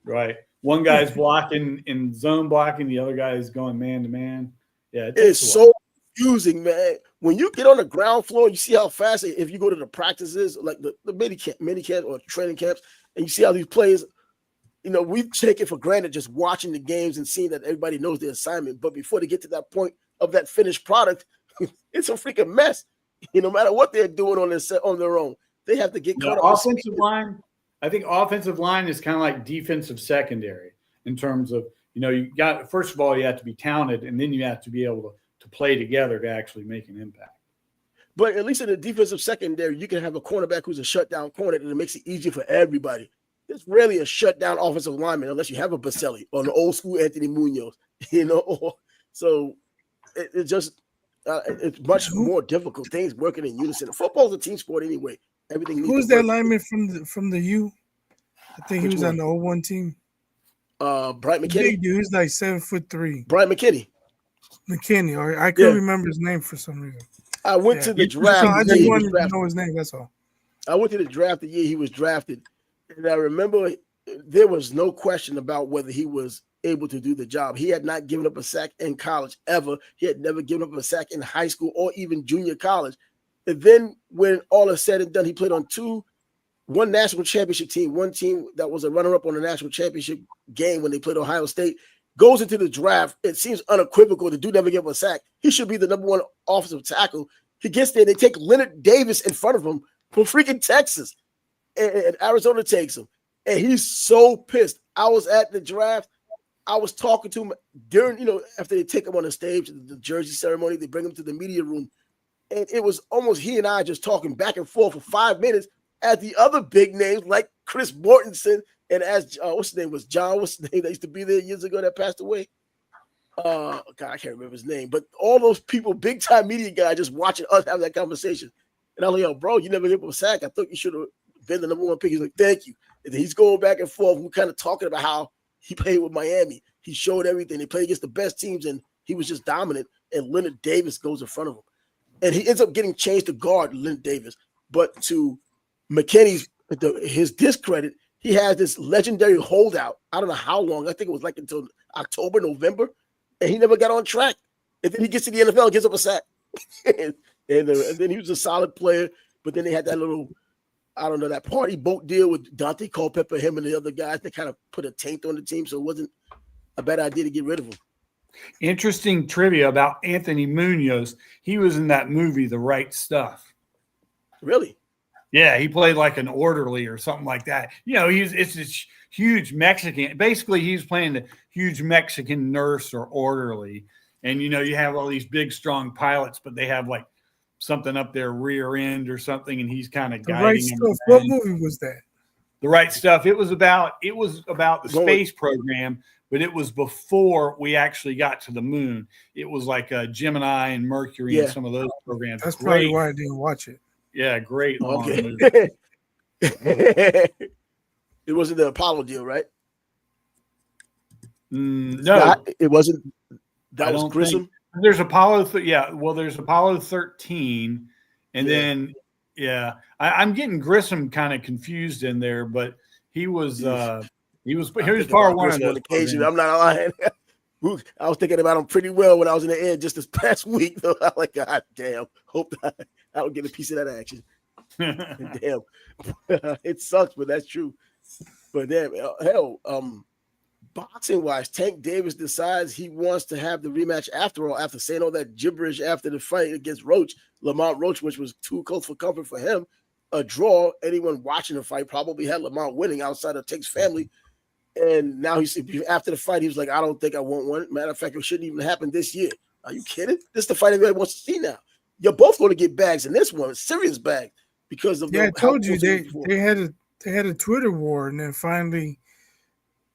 Right. One guy's blocking in zone blocking, the other guy is going man to man. Yeah, it's so confusing, man. When you get on the ground floor, you see how fast, if you go to the practices, like the mini camp or training camps, and you see how these players, we take it for granted just watching the games and seeing that everybody knows their assignment. But before they get to that point of that finished product, it's a freaking mess. No matter what they're doing on their own, they have to get caught up. Offensive line, I think offensive line is kind of like defensive secondary in terms of, you got, first of all, you have to be talented, and then you have to be able to play together to actually make an impact. But at least in the defensive secondary, you can have a cornerback who's a shutdown corner, and it makes it easier for everybody. There's rarely a shutdown offensive lineman unless you have a Boselli or an old school Anthony Munoz, So it's just it's much more difficult. Things working in unison. Football's a team sport anyway. Everything. Who's that lineman from the U? I think he was on the 01 team. Brian McKinney. Big dude, he's like 7'3". Brian McKinney. Or I couldn't remember his name for some reason. I went to the draft. I just wanted to know his name. That's all. I went to the draft the year he was drafted, and I remember there was no question about whether he was able to do the job. He had not given up a sack in college ever. He had never given up a sack in high school or even junior college. And then when all is said and done, he played on one national championship team, one team that was a runner-up on the national championship game when they played Ohio State, goes into the draft. It seems unequivocal. The dude never gave him a sack. He should be the number one offensive tackle. He gets there. They take Leonard Davis in front of him from freaking Texas, and Arizona takes him. And he's so pissed. I was at the draft. I was talking to him during, after they take him on the stage, the jersey ceremony, they bring him to the media room. And it was almost he and I just talking back and forth for 5 minutes at the other big names like Chris Mortensen and as what's his name was John, what's his name that used to be there years ago that passed away. God, I can't remember his name, but all those people, big time media guy, just watching us have that conversation. And I'm like, yo, bro, you never hit a sack. I thought you should have been the number one pick. He's like, thank you. And he's going back and forth. We're kind of talking about how he played with Miami. He showed everything. They played against the best teams, and he was just dominant. And Leonard Davis goes in front of him. And he ends up getting changed to guard Leonard Davis. But to McKinney's, his discredit, he has this legendary holdout. I don't know how long. I think it was like until October, November. And he never got on track. And then he gets to the NFL and gives up a sack. and then he was a solid player. But then they had that little, I don't know, that party boat deal with Dante Culpepper, him and the other guys that kind of put a taint on the team. So it wasn't a bad idea to get rid of him. Interesting trivia about Anthony Munoz. He was in that movie, The Right Stuff. Really? Yeah, he played like an orderly or something like that. It's this huge Mexican. Basically, he's playing the huge Mexican nurse or orderly. And, you have all these big, strong pilots, but they have like something up their rear end or something, and he's kind of guiding Right them. Stuff. What movie was that? The Right Stuff. It was about the space program, but it was before we actually got to the moon. It was like Gemini and Mercury and some of those programs. That's probably why I didn't watch it. Yeah, great long movie. It wasn't the Apollo deal, right? No, it wasn't. That was Grissom. There's Apollo. There's Apollo 13, and then I'm getting Grissom kind of confused in there, but he was part of one of those occasions. I'm not lying. I was thinking about him pretty well when I was in the air just this past week. Though I'm like, God damn, hope I don't get a piece of that action. Damn, it sucks, but that's true. But damn, hell, boxing wise, Tank Davis decides he wants to have the rematch after all, after saying all that gibberish after the fight against Roach, Lamont Roach, which was too close for comfort for him. A draw. Anyone watching the fight probably had Lamont winning outside of Tank's family. And now after the fight, he was like, I don't think I want one. Matter of fact, it shouldn't even happen this year. Are you kidding? This is the fight everybody wants to see now. You're both going to get bags in this one, serious bag, because of I told you they had a Twitter war, and then finally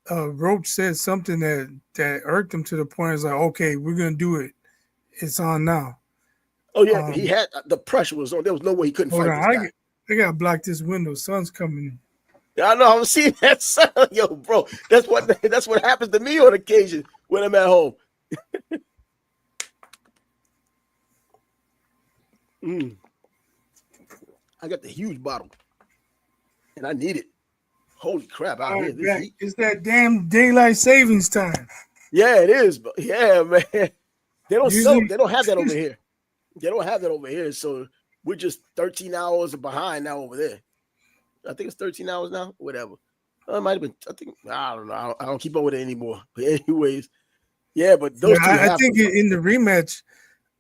Roach said something that irked him to the point. It's like, okay, we're gonna do it. It's on now. Oh yeah, he had the pressure was on. There was no way he couldn't fight this guy. I gotta block this window. Sun's coming. I know. I'm seeing that sun. Yo, bro, that's what happens to me on occasion when I'm at home. I got the huge bottle, and I need it. Holy crap! Out here, this heat. It's that damn daylight savings time. Yeah, it is. But yeah, man, they don't sell. They don't have that over here. They don't have that over here. So we're just 13 hours behind now over there. I think it's 13 hours now. Whatever. It might have been. I don't know. I don't keep up with it anymore. But anyways, yeah. But those two. I think in the rematch,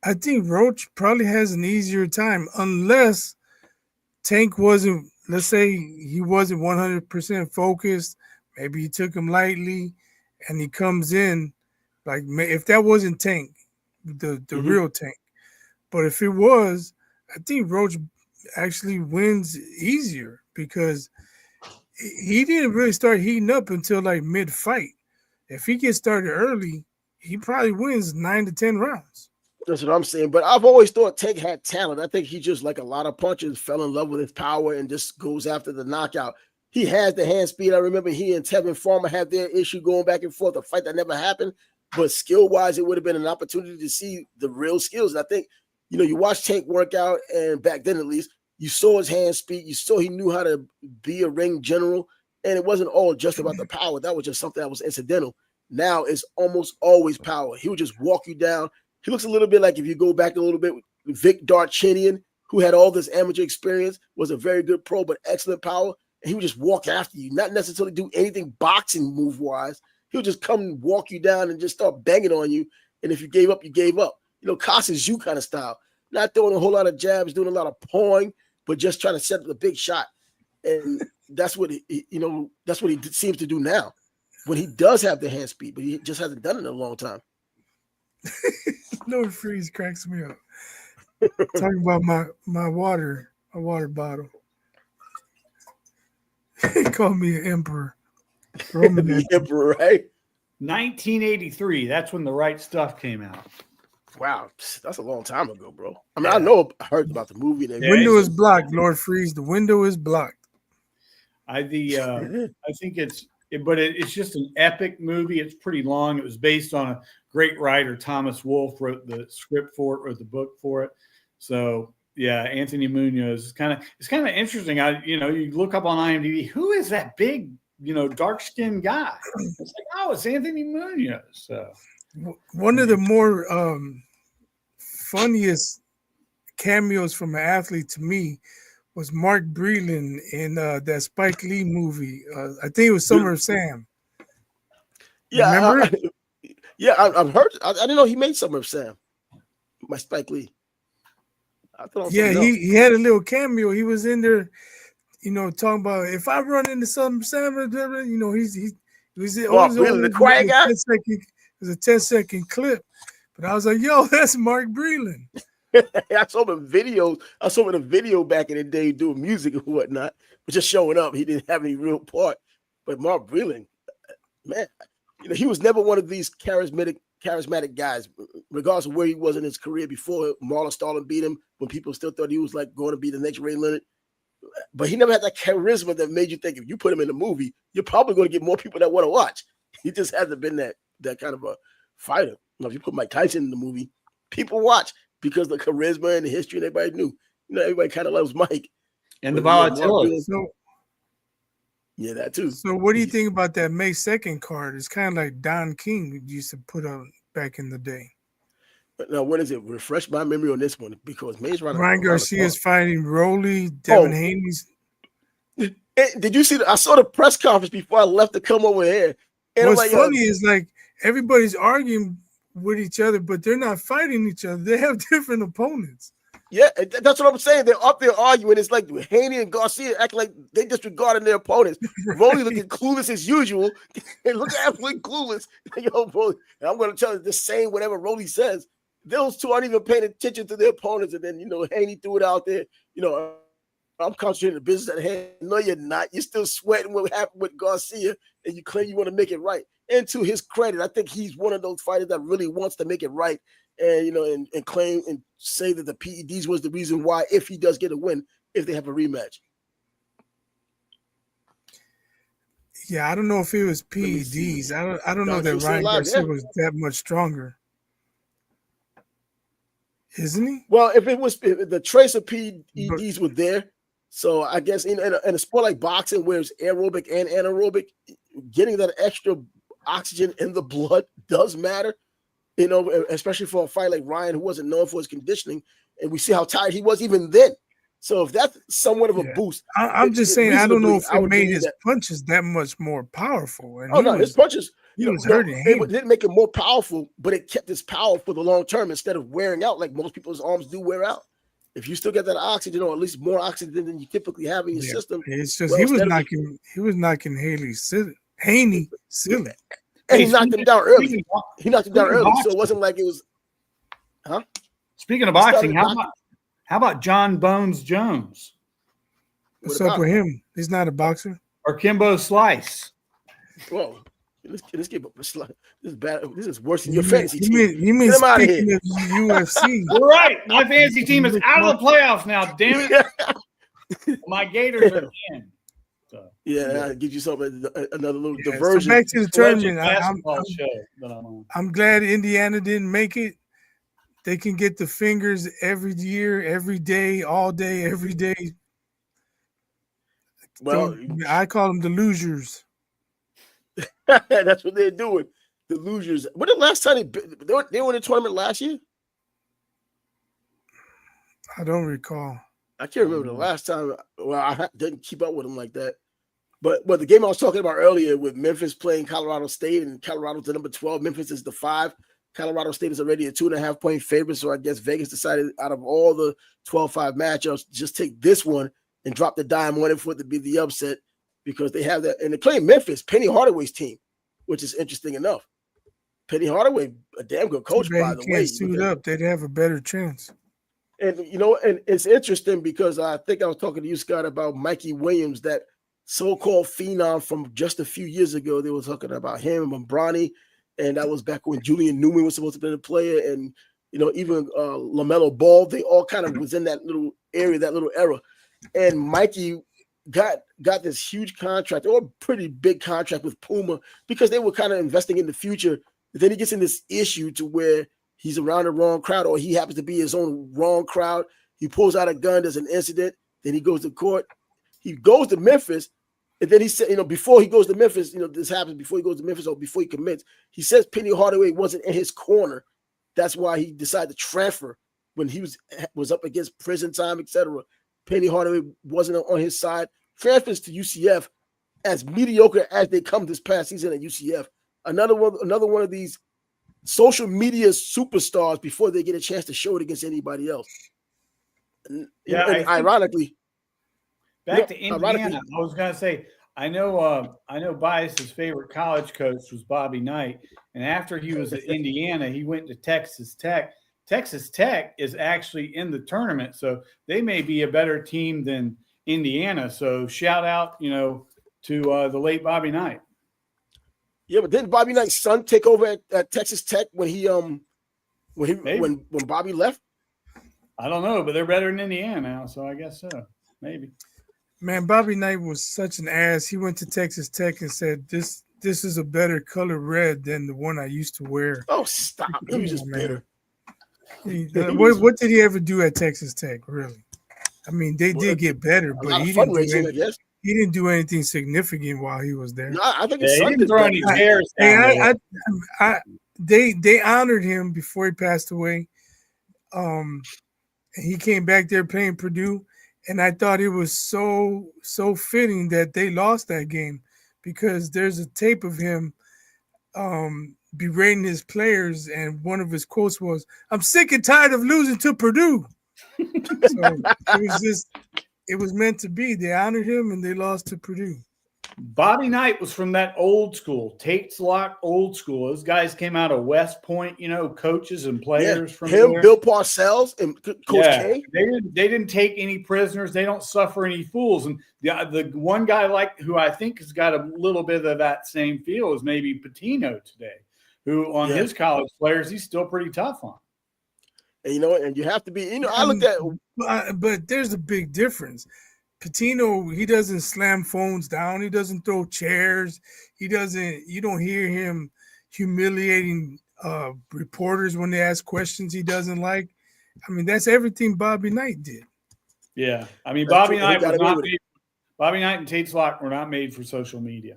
I think Roach probably has an easier time unless Tank wasn't. Let's say he wasn't 100% focused. Maybe he took him lightly, and he comes in like if that wasn't Tank, the real Tank. But if it was, I think Roach actually wins easier because he didn't really start heating up until like mid-fight. If he gets started early, he probably wins 9 to 10 rounds. That's what I'm saying. But I've always thought Tank had talent. I think he just, like a lot of punchers, fell in love with his power and just goes after the knockout. He has the hand speed. I remember he and Tevin Farmer had their issue going back and forth, a fight that never happened. But skill-wise, it would have been an opportunity to see the real skills. And I think, you watch Tank work out, and back then at least, you saw his hand speed. You saw he knew how to be a ring general. And it wasn't all just about the power. That was just something that was incidental. Now it's almost always power. He would just walk you down. He looks a little bit like, if you go back a little bit, Vic Darchinian, who had all this amateur experience, was a very good pro, but excellent power. And he would just walk after you, not necessarily do anything boxing move-wise. He would just come and walk you down and just start banging on you. And if you gave up, you gave up. Costa's you kind of style. Not throwing a whole lot of jabs, doing a lot of pawing, but just trying to set up a big shot. And that's what he seems to do now. when he does have the hand speed, but he just hasn't done it in a long time. No freeze cracks me up. Talking about my water bottle. He called me an emperor. The emperor, right? 1983. That's when The Right Stuff came out. Wow, that's a long time ago, bro. I mean, I heard about the movie. The window is blocked, Lord Freeze. The window is blocked. I think it's just an epic movie. It's pretty long. It was based on a great writer, Thomas Wolfe, wrote the script for it, wrote the book for it. So yeah, Anthony Munoz it's kind of interesting. You look up on IMDb, who is that big, dark-skinned guy? It's like, oh, it's Anthony Munoz. So one of the more funniest cameos from an athlete to me was Mark Breland in that Spike Lee movie. I think it was Summer of Sam. Yeah, remember? I've heard. I didn't know he made Summer of Sam. My Spike Lee. I thought he had a little cameo. He was in there, talking about if I run into Summer of Sam, he was the quiet guy. It was a 10-second clip, but I was like, "Yo, that's Mark Breland." I saw him in videos. I saw him in a video back in the day doing music and whatnot, but just showing up. He didn't have any real part. But Mark Breland, man, he was never one of these charismatic guys, regardless of where he was in his career before Marlon Starling beat him, when people still thought he was like going to be the next Ray Leonard. But he never had that charisma that made you think if you put him in a movie, you're probably going to get more people that want to watch. He just hasn't been that kind of a fighter. If you put Mike Tyson in the movie, people watch because of the charisma and the history, and everybody knew. Everybody kind of loves Mike. And the volatility. Yeah, that too. So what do you think about that May 2nd card? It's kind of like Don King used to put on back in the day. But now, what is it? Refresh my memory on this one, because May's right. Ryan Garcia's fighting Rolly, Devin Haney's. Did you see I saw the press conference before I left to come over here. And what's funny is like everybody's arguing with each other, but they're not fighting each other. They have different opponents. Yeah, that's what I'm saying. They're up there arguing. It's like Haney and Garcia act like they disregarding their opponents. Right. Rolly looking clueless as usual. And look absolutely clueless. Yo, bro, and I'm going to tell you, just saying whatever Rolly says. Those two aren't even paying attention to their opponents. And then, Haney threw it out there. I'm concentrating on the business at hand. No, you're not. You're still sweating what happened with Garcia, and you claim you want to make it right. And to his credit, I think he's one of those fighters that really wants to make it right, and and claim and say that the PEDs was the reason why, if he does get a win, if they have a rematch. Yeah, I don't know if it was PEDs. I don't know that Ryan Garcia was that much stronger. Isn't he? Well, if the trace of PEDs were there, so I guess in a sport like boxing, where it's aerobic and anaerobic, getting that extra oxygen in the blood does matter, especially for a fight like Ryan, who wasn't known for his conditioning, and we see how tired he was even then. So if that's somewhat of a boost, I'm just saying, I don't know if it made his punches that much more powerful. And his punches. He was hurting. It didn't make it more powerful, but it kept his power for the long term instead of wearing out like most people's arms do wear out. If you still get that oxygen, or at least more oxygen than you typically have in your system, it's just he was knocking Haney silly, and he knocked him down early. So it wasn't like it was. Huh? Speaking of boxing, how about John Bones Jones? What's up with him? He's not a boxer. Or Kimbo Slice? Whoa. Let's get this is bad. This is worse than your fantasy team. You mean speaking of UFC? You're right. My fantasy team is out of the playoffs now. Damn it! My Gators are in. So, I'll give you another little diversion. So back to the tournament. I'm glad Indiana didn't make it. They can get the fingers every year, every day, all day, every day. Well, I call them the losers. That's what they're doing. The losers. When the last time they were in the tournament last year? I don't recall. I can't remember the last time. Well, I didn't keep up with them like that. But the game I was talking about earlier with Memphis playing Colorado State, and Colorado's the number 12. Memphis is the 5. Colorado State is already a 2.5-point favorite. So I guess Vegas decided out of all the 12-5 matchups, just take this one and drop the dime on it for it to be the upset, because they have that. And they're playing Memphis, Penny Hardaway's team. which is interesting enough. Penny Hardaway, a damn good coach, by the way. Can't suit up. They'd have a better chance. And, and it's interesting because I think I was talking to you, Scott, about Mikey Williams, that so-called phenom from just a few years ago. They were talking about him and Bronny, and that was back when Julian Newman was supposed to be the player, and even LaMelo Ball. They all kind of was in that little area, that little era. And Mikey got this huge contract, or a pretty big contract with Puma, because they were kind of investing in the future. Then he gets in this issue to where he's around the wrong crowd, or he happens to be his own wrong crowd. He pulls out a gun, there's an incident, then he goes to court. He goes to Memphis, and then he said, before he goes to Memphis, this happens before he goes to Memphis or before he commits. He says Penny Hardaway wasn't in his corner. That's why he decided to transfer when he was up against prison time, etc. Penny Hardaway wasn't on his side. Transfers to UCF, as mediocre as they come this past season at UCF. Another one of these social media superstars before they get a chance to show it against anybody else. And ironically, back to Indiana, I was going to say, I know Bias's favorite college coach was Bobby Knight, and after he was at Indiana, he went to Texas Tech. Texas Tech is actually in the tournament, so they may be a better team than Indiana. So shout out, to the late Bobby Knight. Yeah, but didn't Bobby Knight's son take over at Texas Tech when Bobby left? I don't know, but they're better than Indiana now, so I guess so. Maybe. Man, Bobby Knight was such an ass. He went to Texas Tech and said, "This is a better color red than the one I used to wear." Oh, stop! He was just bitter. What did he ever do at Texas Tech? Really? I mean, they did get better, but he didn't do anything significant while he was there. No, I think he didn't throw any chairs down. They honored him before he passed away. He came back there playing Purdue, and I thought it was so fitting that they lost that game, because there's a tape of him berating his players, and one of his quotes was, "I'm sick and tired of losing to Purdue." So it was meant to be. They honored him and they lost to Purdue. Bobby Knight was from that old school, Tate's Lock old school. Those guys came out of West Point, coaches and players from him, there. Bill Parcells, and Coach K. They didn't take any prisoners. They don't suffer any fools. And the one guy who I think has got a little bit of that same feel is maybe Patino today, who on his college players he's still pretty tough on. And and you have to be, I looked at, but there's a big difference. Patino, he doesn't slam phones down. He doesn't throw chairs. You don't hear him humiliating reporters when they ask questions he doesn't like. I mean, that's everything Bobby Knight did. Yeah. I mean, Bobby Knight and Tate's Lock were not made for social media.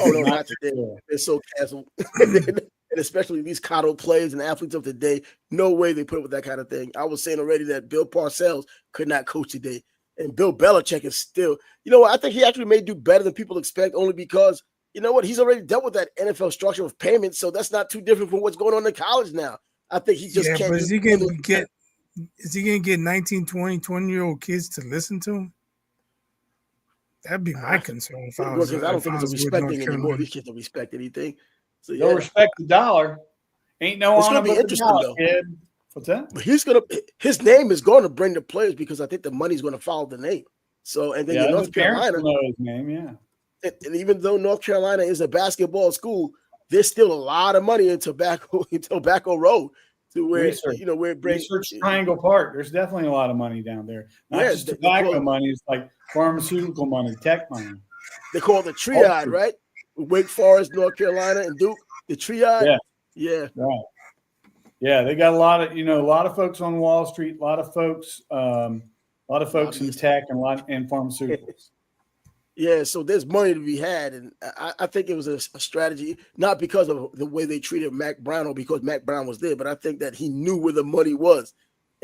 Oh, no, not today. They're so canceled. And especially these coddled players and athletes of today, no way they put up with that kind of thing. I was saying already that Bill Parcells could not coach today. And Bill Belichick is still, I think he actually may do better than people expect, only because, he's already dealt with that NFL structure of payments. So that's not too different from what's going on in college now. I think he just can't. But is he going to get 19, 20-year-old kids to listen to him? That'd be my concern. If I was, I don't think it's a respect thing anymore. These kids don't respect anything. So, they'll respect the dollar. Ain't no it's on gonna be interesting dollar, though. Kid. What's that? His name is going to bring the players, because I think the money's going to follow the name. So, and then North Carolina, know his name, and even though North Carolina is a basketball school, there's still a lot of money in Tobacco Road, to where where it brings Triangle Park. There's definitely a lot of money down there. Not just tobacco money; it's like pharmaceutical money, tech money. They call it the triad, right? Wake Forest, North Carolina, and Duke. The triad. Yeah. Right. Yeah, they got a lot of folks on Wall Street, a lot of folks in tech and pharmaceuticals. Yeah, so there's money to be had, and I think it was a strategy, not because of the way they treated Mac Brown or because Mac Brown was there, but I think that he knew where the money was,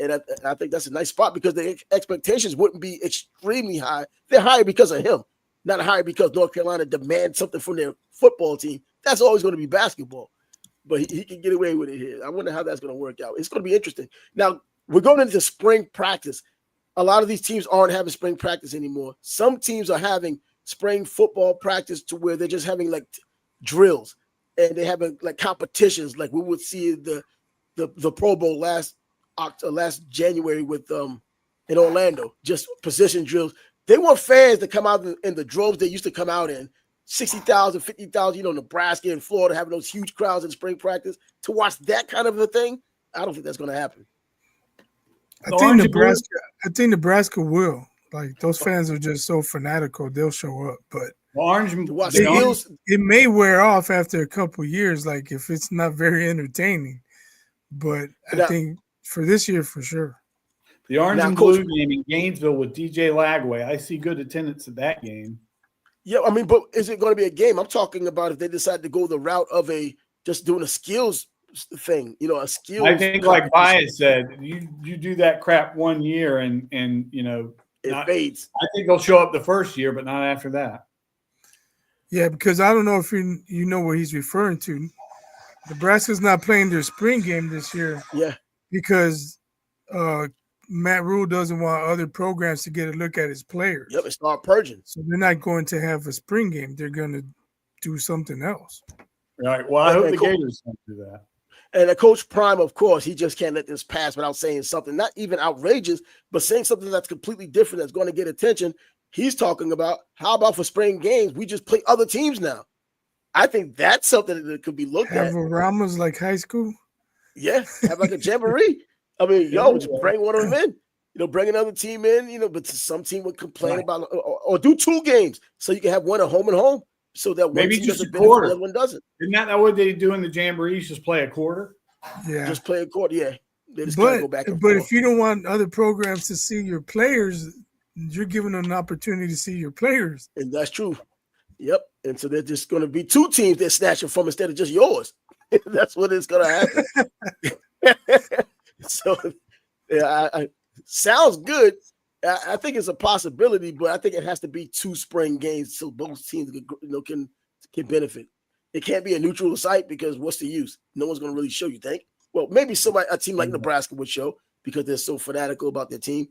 and I think that's a nice spot, because the expectations wouldn't be extremely high. They're higher because of him, not higher because North Carolina demands something from their football team. That's always going to be basketball. But he can get away with it here. I wonder how that's going to work out. It's going to be interesting. Now, we're going into spring practice. A lot of these teams aren't having spring practice anymore. Some teams are having spring football practice to where they're just having drills, and they have like competitions like we would see the Pro Bowl last January with in Orlando, just position drills. They want fans to come out in the droves they used to come out in, 60,000, 50,000, Nebraska and Florida having those huge crowds in spring practice to watch that kind of a thing. I don't think that's going to happen. I think Nebraska will. Like, those fans are just so fanatical, they'll show up. But it may wear off after a couple years, like if it's not very entertaining. But I think for this year, for sure. The Orange and Blue game in Gainesville with DJ Lagway, I see good attendance at that game. Yeah, I mean, but is it going to be a game? I'm talking about if they decide to go the route of just doing a skills thing, a skills. I think, like Bias said, you do that crap 1 year and it fades. I think they'll show up the first year, but not after that. Yeah, because I don't know if you know what he's referring to. Nebraska's not playing their spring game this year. Yeah, because Matt Rule doesn't want other programs to get a look at his players. Yep, and start purging. So they're not going to have a spring game. They're going to do something else. Right. Well, I hope the Gators don't do that. And Coach Prime, of course, he just can't let this pass without saying something, not even outrageous, but saying something that's completely different that's going to get attention. He's talking about, how about for spring games, we just play other teams now? I think that's something that could be looked at. Have Ramas like high school? Yeah, have like a jamboree. I mean, just bring one of them in. Bring another team in, but some team would complain about or do 2 games so you can have one at home and home. So that maybe one just a quarter, quarter. The other one doesn't. Isn't that what they do in the jamborees? Just play a quarter. Yeah, just play a quarter. Yeah, they just kind of go back and forth. But if you don't want other programs to see your players, you're giving them an opportunity to see your players. And that's true. Yep. And so there's just going to be 2 teams they're snatching from instead of just yours. That's what it's going to happen. So, yeah, sounds good. I think it's a possibility, but I think it has to be 2 spring games so both teams can benefit. It can't be a neutral site because what's the use? No one's going to really show, you think? Well, maybe a team like Nebraska would show because they're so fanatical about their team.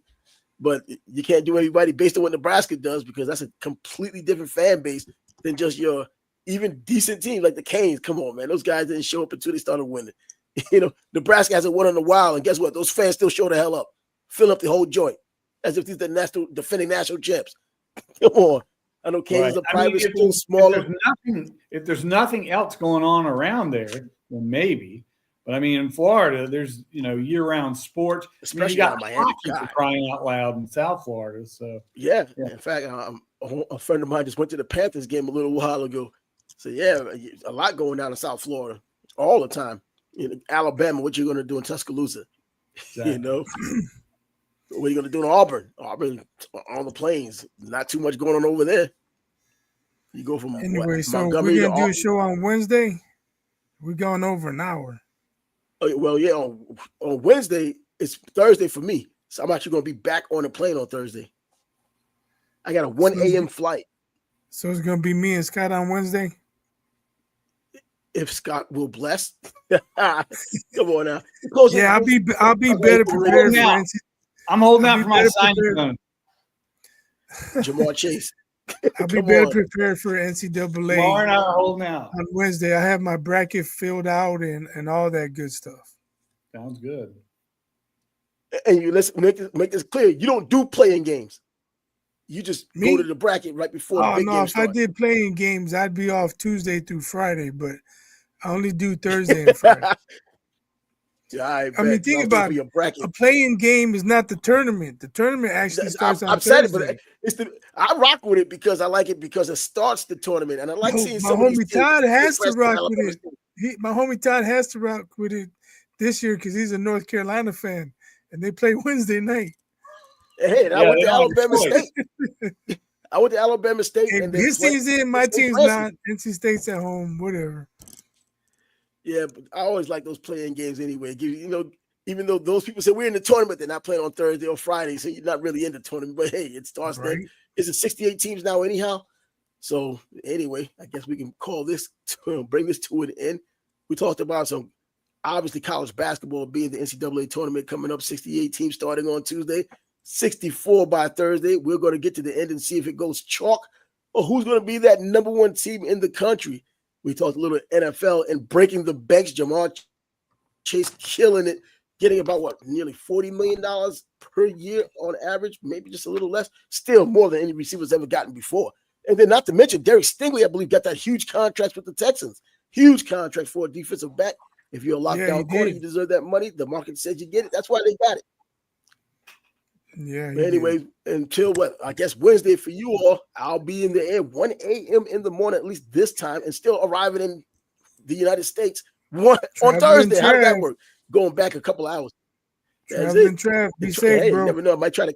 But you can't do everybody based on what Nebraska does because that's a completely different fan base than just your even decent team like the Canes. Come on, man. Those guys didn't show up until they started winning. Nebraska hasn't won in a while, and guess what? Those fans still show the hell up, fill up the whole joint as if these are the defending national champs. Come on. I know Canes are private school, smaller. If there's nothing else going on around there, then maybe. But I mean, in Florida, there's year-round sports. Especially you got Miami, for crying out loud in South Florida. So yeah. In fact, a friend of mine just went to the Panthers game a little while ago. So yeah, a lot going down in South Florida all the time. Alabama, what you going to do in Tuscaloosa? Exactly. What are you going to do in Auburn? Auburn on the plains. Not too much going on over there. You go from so we're going to do a show on Wednesday. We're going over an hour. Oh, well, yeah, on Wednesday, it's Thursday for me. So I'm actually going to be back on the plane on Thursday. I got a 1 a.m. flight. So it's going to be me and Scott on Wednesday? If Scott will bless. Come on now. Yeah, I'll be better prepared for NC. I'm holding out for my signing. Jamar Chase. I'll be better prepared for NCAA. Tomorrow and I are holding out. On Wednesday, I have my bracket filled out and all that good stuff. Sounds good. And let's make this clear. You don't do playing games. You just go to the bracket right before the big game starts. If I did playing games, I'd be off Tuesday through Friday, but I only do Thursday and Friday. Yeah, I mean, think about it. A playing game is not the tournament. The tournament actually starts on Thursday. I rock with it because I like it because it starts the tournament, and I like seeing my homie Todd has to rock with it. My homie Todd has to rock with it this year because he's a North Carolina fan, and they play Wednesday night. Hey, I went to Alabama State. I went to Alabama State, and his team's in, my team's not. NC State's at home, whatever. Yeah, but I always like those playing games anyway. Even though those people say we're in the tournament, they're not playing on Thursday or Friday, so you're not really in the tournament. But hey, it starts then. Is it 68 teams now anyhow? So anyway, I guess we can call this bring this to an end. We talked about some obviously college basketball being the NCAA tournament coming up. 68 teams starting on Tuesday, 64 by Thursday. We're going to get to the end and see if it goes chalk or who's going to be that number 1 team in the country. We talked a little NFL and breaking the banks. Jamar Chase killing it, getting about nearly $40 million per year on average, maybe just a little less. Still more than any receiver's ever gotten before. And then not to mention Derek Stingley, I believe, got that huge contract with the Texans. Huge contract for a defensive back. If you're a lockdown corner, you deserve that money. The market says you get it. That's why they got it. Yeah. But anyway, until I guess Wednesday for you all, I'll be in the air 1 a.m. in the morning, at least this time, and still arriving in the United States on Thursday. How did that work? Going back a couple hours. That's it. Trav, be safe, bro. You never know. I might try to.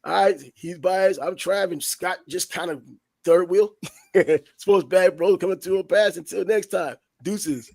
All right, he's biased. I'm Trav, and Scott just kind of third wheel. Sports bad, bro. Coming to a pass. Until next time. Deuces.